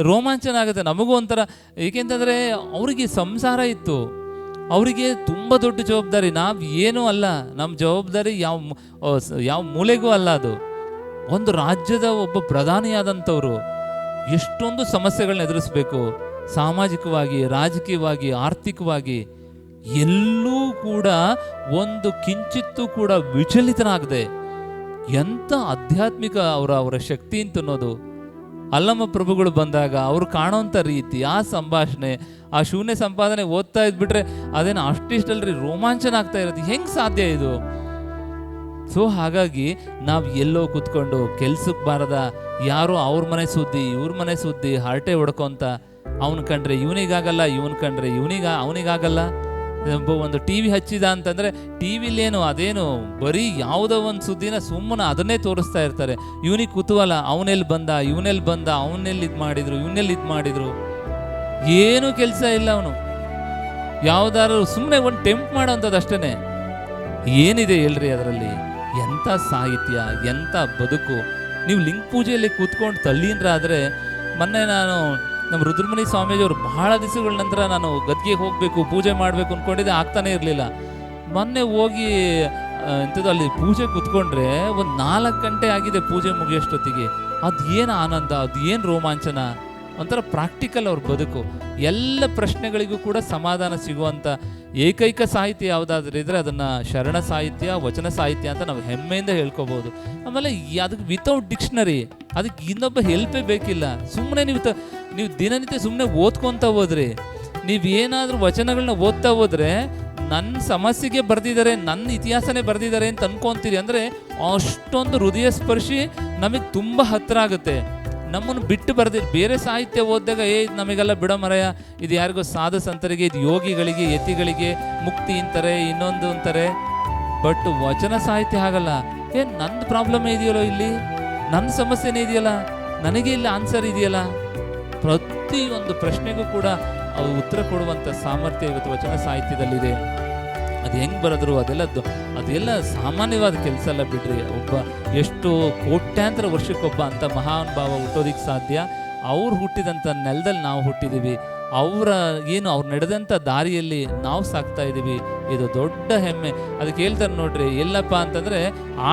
ರೋಮಾಂಚನ ಆಗುತ್ತೆ ನಮಗೂ ಒಂಥರ. ಏಕೆಂತಂದರೆ ಅವರಿಗೆ ಸಂಸಾರ ಇತ್ತು, ಅವರಿಗೆ ತುಂಬ ದೊಡ್ಡ ಜವಾಬ್ದಾರಿ. ನಾವು ಏನೂ ಅಲ್ಲ, ನಮ್ಮ ಜವಾಬ್ದಾರಿ ಯಾವ ಮೂಲೆಗೂ ಅಲ್ಲ. ಅದು ಒಂದು ರಾಜ್ಯದ ಒಬ್ಬ ಪ್ರಧಾನಿಯಾದಂಥವ್ರು ಎಷ್ಟೊಂದು ಸಮಸ್ಯೆಗಳನ್ನ ಎದುರಿಸ್ಬೇಕು, ಸಾಮಾಜಿಕವಾಗಿ, ರಾಜಕೀಯವಾಗಿ, ಆರ್ಥಿಕವಾಗಿ. ಎಲ್ಲೂ ಕೂಡ ಒಂದು ಕಿಂಚಿತ್ತೂ ಕೂಡ ವಿಚಲಿತನಾಗದೆ ಎಂಥ ಆಧ್ಯಾತ್ಮಿಕ ಅವರ ಶಕ್ತಿ ಅಂತ ಅನ್ನೋದು. ಅಲ್ಲಮ್ಮ ಪ್ರಭುಗಳು ಬಂದಾಗ ಅವರು ಕಾಣೋಂಥ ರೀತಿ, ಆ ಸಂಭಾಷಣೆ, ಆ ಶೂನ್ಯ ಸಂಪಾದನೆ ಓದ್ತಾ ಇದ್ಬಿಟ್ರೆ ಅದೇನು ಅಷ್ಟಿಷ್ಟಲ್ರಿ ರೋಮಾಂಚನ ಆಗ್ತಾ ಇರುತ್ತೆ. ಹೆಂಗೆ ಸಾಧ್ಯ ಇದು? ಸೊ ಹಾಗಾಗಿ ನಾವು ಎಲ್ಲೋ ಕೂತ್ಕೊಂಡು ಕೆಲ್ಸಕ್ಕೆ ಬಾರದ ಯಾರೋ ಅವ್ರ ಮನೆ ಸುದ್ದಿ, ಇವ್ರ ಮನೆ ಸುದ್ದಿ, ಹರಟೆ ಹೊಡ್ಕೊಂತ, ಅವನು ಕಂಡ್ರೆ ಇವನಿಗಾಗಲ್ಲ, ಇವನ್ ಕಂಡ್ರೆ ಅವನಿಗಾಗಲ್ಲ. ಒಂದು ಟಿ ವಿ ಹಚ್ಚಿದ ಅಂತಂದರೆ ಟಿ ವಿಲೇನು ಅದೇನು ಬರೀ ಯಾವುದೋ ಒಂದು ಸುದ್ದಿನ ಸುಮ್ಮನೆ ಅದನ್ನೇ ತೋರಿಸ್ತಾ ಇರ್ತಾರೆ. ಇವನಿಗೆ ಕುತೂಹಲ, ಅವನೆಲ್ಲಿ ಬಂದ, ಇವನೆಲ್ಲಿ ಬಂದ, ಅವನ್ನೆಲ್ಲಿ ಇದು ಮಾಡಿದ್ರು, ಇವನ್ನೆಲ್ಲಿ ಇದು ಮಾಡಿದ್ರು. ಏನೂ ಕೆಲಸ ಇಲ್ಲ ಅವನು. ಯಾವುದಾದ್ರು ಸುಮ್ಮನೆ ಒಂದು ಟೆಂಪ್ಟ್ ಮಾಡೋಂಥದ್ದು ಅಷ್ಟೇ. ಏನಿದೆ ಹೇಳ್ರಿ ಅದರಲ್ಲಿ? ಎಂಥ ಸಾಹಿತ್ಯ, ಎಂಥ ಬದುಕು. ನೀವು ಲಿಂಗ ಪೂಜೆಯಲ್ಲಿ ಕೂತ್ಕೊಂಡು ತಳ್ಳೀನ್ರಾದರೆ, ಮೊನ್ನೆ ನಾನು ನಮ್ಮ ರುದ್ರಮುನಿ ಸ್ವಾಮೀಜಿಯವರು ಬಹಳ ದಿವಸಗಳ ನಂತರ ನಾನು ಗದ್ಗೆಗೆ ಹೋಗಬೇಕು, ಪೂಜೆ ಮಾಡಬೇಕು ಅಂದ್ಕೊಂಡಿದ್ದೆ, ಆಗ್ತಾನೆ ಇರಲಿಲ್ಲ. ಮೊನ್ನೆ ಹೋಗಿ ಇಂಥದ್ದು ಅಲ್ಲಿ ಪೂಜೆ ಕೂತ್ಕೊಂಡ್ರೆ ಒಂದು 4 ಗಂಟೆ ಆಗಿದೆ ಪೂಜೆ ಮುಗಿಯೋಷ್ಟೊತ್ತಿಗೆ. ಅದು ಏನು ಆನಂದ, ಅದು ಏನು ರೋಮಾಂಚನ, ಒಂಥರ ಪ್ರಾಕ್ಟಿಕಲ್ ಅವ್ರ ಬದುಕು. ಎಲ್ಲ ಪ್ರಶ್ನೆಗಳಿಗೂ ಕೂಡ ಸಮಾಧಾನ ಸಿಗುವಂಥ ಏಕೈಕ ಸಾಹಿತ್ಯ ಯಾವುದಾದ್ರೂ ಇದ್ದರೆ ಅದನ್ನು ಶರಣ ಸಾಹಿತ್ಯ, ವಚನ ಸಾಹಿತ್ಯ ಅಂತ ನಾವು ಹೆಮ್ಮೆಯಿಂದ ಹೇಳ್ಕೊಬೋದು. ಆಮೇಲೆ ಅದಕ್ಕೆ ವಿತೌಟ್ ಡಿಕ್ಷನರಿ, ಅದಕ್ಕೆ ಇನ್ನೊಬ್ಬ ಹೆಲ್ಪೇ ಬೇಕಿಲ್ಲ. ಸುಮ್ಮನೆ ನೀವು ದಿನನಿತ್ಯ ಸುಮ್ಮನೆ ಓದ್ಕೊತ ಹೋದ್ರಿ, ನೀವೇನಾದರೂ ವಚನಗಳನ್ನ ಓದ್ತಾ ಹೋದ್ರೆ ನನ್ನ ಸಮಸ್ಯೆಗೆ ಬರೆದಿದ್ದಾರೆ, ನನ್ನ ಇತಿಹಾಸನೇ ಬರೆದಿದ್ದಾರೆ ಅಂತ ಅನ್ಕೊತೀರಿ. ಅಂದರೆ ಅಷ್ಟೊಂದು ಹೃದಯ ಸ್ಪರ್ಶಿ, ನಮಗೆ ತುಂಬ ಹತ್ತಿರ ಆಗುತ್ತೆ. ನಮ್ಮನ್ನು ಬಿಟ್ಟು ಬರೆದಿರಿ. ಬೇರೆ ಸಾಹಿತ್ಯ ಓದಿದಾಗ ಇದು ನಮಗೆಲ್ಲ ಬಿಡೋ ಮರೆಯ, ಇದು ಯಾರಿಗೋ ಸಾಧು ಸಂತರಿಗೆ, ಇದು ಯೋಗಿಗಳಿಗೆ, ಯತಿಗಳಿಗೆ ಮುಕ್ತಿ ಅಂತಾರೆ, ಇನ್ನೊಂದು ಅಂತಾರೆ. ಬಟ್ ವಚನ ಸಾಹಿತ್ಯ ಹಾಗಲ್ಲ. ನನ್ನ ಪ್ರಾಬ್ಲಮ್ ಇದೆಯಲ್ಲೋ, ಇಲ್ಲಿ ನನ್ನ ಸಮಸ್ಯೆನೇ ಇದೆಯಲ್ಲ, ನನಗೆ ಇಲ್ಲಿ ಆನ್ಸರ್ ಇದೆಯಲ್ಲ. ಪ್ರತಿಯೊಂದು ಪ್ರಶ್ನೆಗೂ ಕೂಡ ಅವು ಉತ್ತರ ಕೊಡುವಂಥ ಸಾಮರ್ಥ್ಯ ಇವತ್ತು ವಚನ ಸಾಹಿತ್ಯದಲ್ಲಿದೆ. ಅದು ಹೆಂಗೆ ಬರೆದ್ರು ಅದೆಲ್ಲ ಸಾಮಾನ್ಯವಾದ ಕೆಲಸ ಅಲ್ಲ ಬಿಡ್ರಿ. ಒಬ್ಬ ಎಷ್ಟು ಕೋಟ್ಯಾಂತರ ವರ್ಷಕ್ಕೊಬ್ಬ ಅಂತ ಮಹಾನುಭಾವ ಹುಟ್ಟೋದಿಕ್ಕೆ ಸಾಧ್ಯ. ಅವ್ರು ಹುಟ್ಟಿದಂಥ ನೆಲದಲ್ಲಿ ನಾವು ಹುಟ್ಟಿದ್ದೀವಿ. ಅವ್ರು ನಡೆದಂಥ ದಾರಿಯಲ್ಲಿ ನಾವು ಸಾಕ್ತಾ ಇದ್ದೀವಿ. ಇದು ದೊಡ್ಡ ಹೆಮ್ಮೆ. ಅದಕ್ಕೆ ಹೇಳ್ತಾರೆ ನೋಡ್ರಿ, ಎಲ್ಲಪ್ಪ ಅಂತಂದರೆ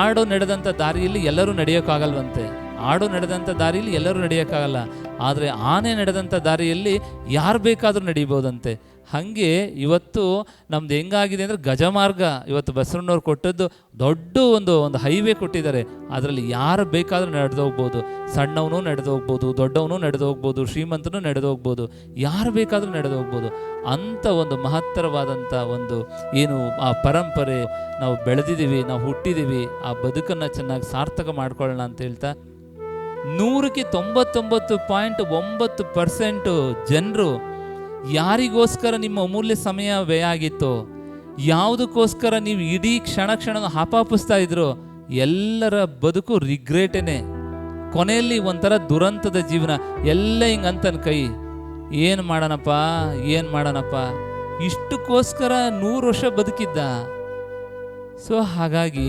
ಆಡು ನಡೆದಂಥ ದಾರಿಯಲ್ಲಿ ಎಲ್ಲರೂ ನಡೆಯೋಕ್ಕಾಗಲ್ವಂತೆ. ಆಡು ನಡೆದಂಥ ದಾರಿಯಲ್ಲಿ ಎಲ್ಲರೂ ನಡೆಯೋಕ್ಕಾಗಲ್ಲ, ಆದರೆ ಆನೆ ನಡೆದಂಥ ದಾರಿಯಲ್ಲಿ ಯಾರು ಬೇಕಾದರೂ ನಡೀಬೋದಂತೆ. ಹಾಗೆ ಇವತ್ತು ನಮ್ದು ಹೆಂಗಾಗಿದೆ ಅಂದರೆ ಗಜಮಾರ್ಗ. ಇವತ್ತು ಬಸವಣ್ಣವ್ರು ಕೊಟ್ಟದ್ದು ದೊಡ್ಡ ಒಂದು ಹೈವೇ ಕೊಟ್ಟಿದ್ದಾರೆ. ಅದರಲ್ಲಿ ಯಾರು ಬೇಕಾದರೂ ನಡೆದು ಹೋಗ್ಬೋದು. ಸಣ್ಣವನು ನಡೆದು ಹೋಗ್ಬೋದು, ದೊಡ್ಡವನು ನಡೆದು ಹೋಗ್ಬೋದು, ಶ್ರೀಮಂತನೂ ನಡೆದು ಹೋಗ್ಬೋದು, ಯಾರು ಬೇಕಾದರೂ ನಡೆದು ಹೋಗ್ಬೋದು. ಅಂಥ ಒಂದು ಮಹತ್ತರವಾದಂಥ ಒಂದು ಏನು ಆ ಪರಂಪರೆ ನಾವು ಬೆಳೆದಿದ್ದೀವಿ, ನಾವು ಹುಟ್ಟಿದ್ದೀವಿ. ಆ ಬದುಕನ್ನು ಚೆನ್ನಾಗಿ ಸಾರ್ಥಕ ಮಾಡ್ಕೊಳ್ಳೋಣ ಅಂತ ಹೇಳ್ತಾ 100ಕ್ಕೆ 99.9% ಜನರು ಯಾರಿಗೋಸ್ಕರ ನಿಮ್ಮ ಅಮೂಲ್ಯ ಸಮಯ ವ್ಯಯ ಆಗಿತ್ತೋ, ಯಾವುದಕ್ಕೋಸ್ಕರ ನೀವು ಇಡೀ ಕ್ಷಣ ಹಾಪಾಪಿಸ್ತಾ ಇದ್ರು, ಎಲ್ಲರ ಬದುಕು ರಿಗ್ರೆಟೇನೆ. ಕೊನೆಯಲ್ಲಿ ಒಂಥರ ದುರಂತದ ಜೀವನ. ಎಲ್ಲ ಹಿಂಗಂತನ ಕೈ, ಏನು ಮಾಡೋಣಪ್ಪ, ಇಷ್ಟಕ್ಕೋಸ್ಕರ 100 ವರ್ಷ ಬದುಕಿದ್ದ. ಸೊ ಹಾಗಾಗಿ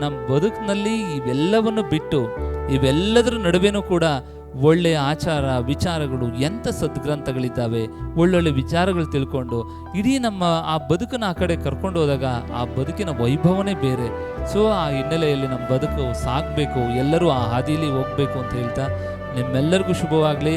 ನಮ್ಮ ಬದುಕಿನಲ್ಲಿ ಇವೆಲ್ಲವನ್ನು ಬಿಟ್ಟು, ಇವೆಲ್ಲದರ ನಡುವೆನೂ ಕೂಡ ಒಳ್ಳೆಯ ಆಚಾರ ವಿಚಾರಗಳು, ಎಂಥ ಸದ್ಗ್ರಂಥಗಳಿದ್ದಾವೆ, ಒಳ್ಳೊಳ್ಳೆ ವಿಚಾರಗಳು ತಿಳ್ಕೊಂಡು ಇಡೀ ನಮ್ಮ ಆ ಬದುಕನ್ನು ಆ ಕಡೆ ಕರ್ಕೊಂಡು ಹೋದಾಗ ಆ ಬದುಕಿನ ವೈಭವನೇ ಬೇರೆ. ಸೊ ಆ ಹಿನ್ನೆಲೆಯಲ್ಲಿ ನಮ್ಮ ಬದುಕು ಸಾಗಬೇಕು, ಎಲ್ಲರೂ ಆ ಹಾದಿಲಿ ಹೋಗಬೇಕು ಅಂತ ಹೇಳ್ತಾ ನಿಮ್ಮೆಲ್ಲರಿಗೂ ಶುಭವಾಗಲಿ.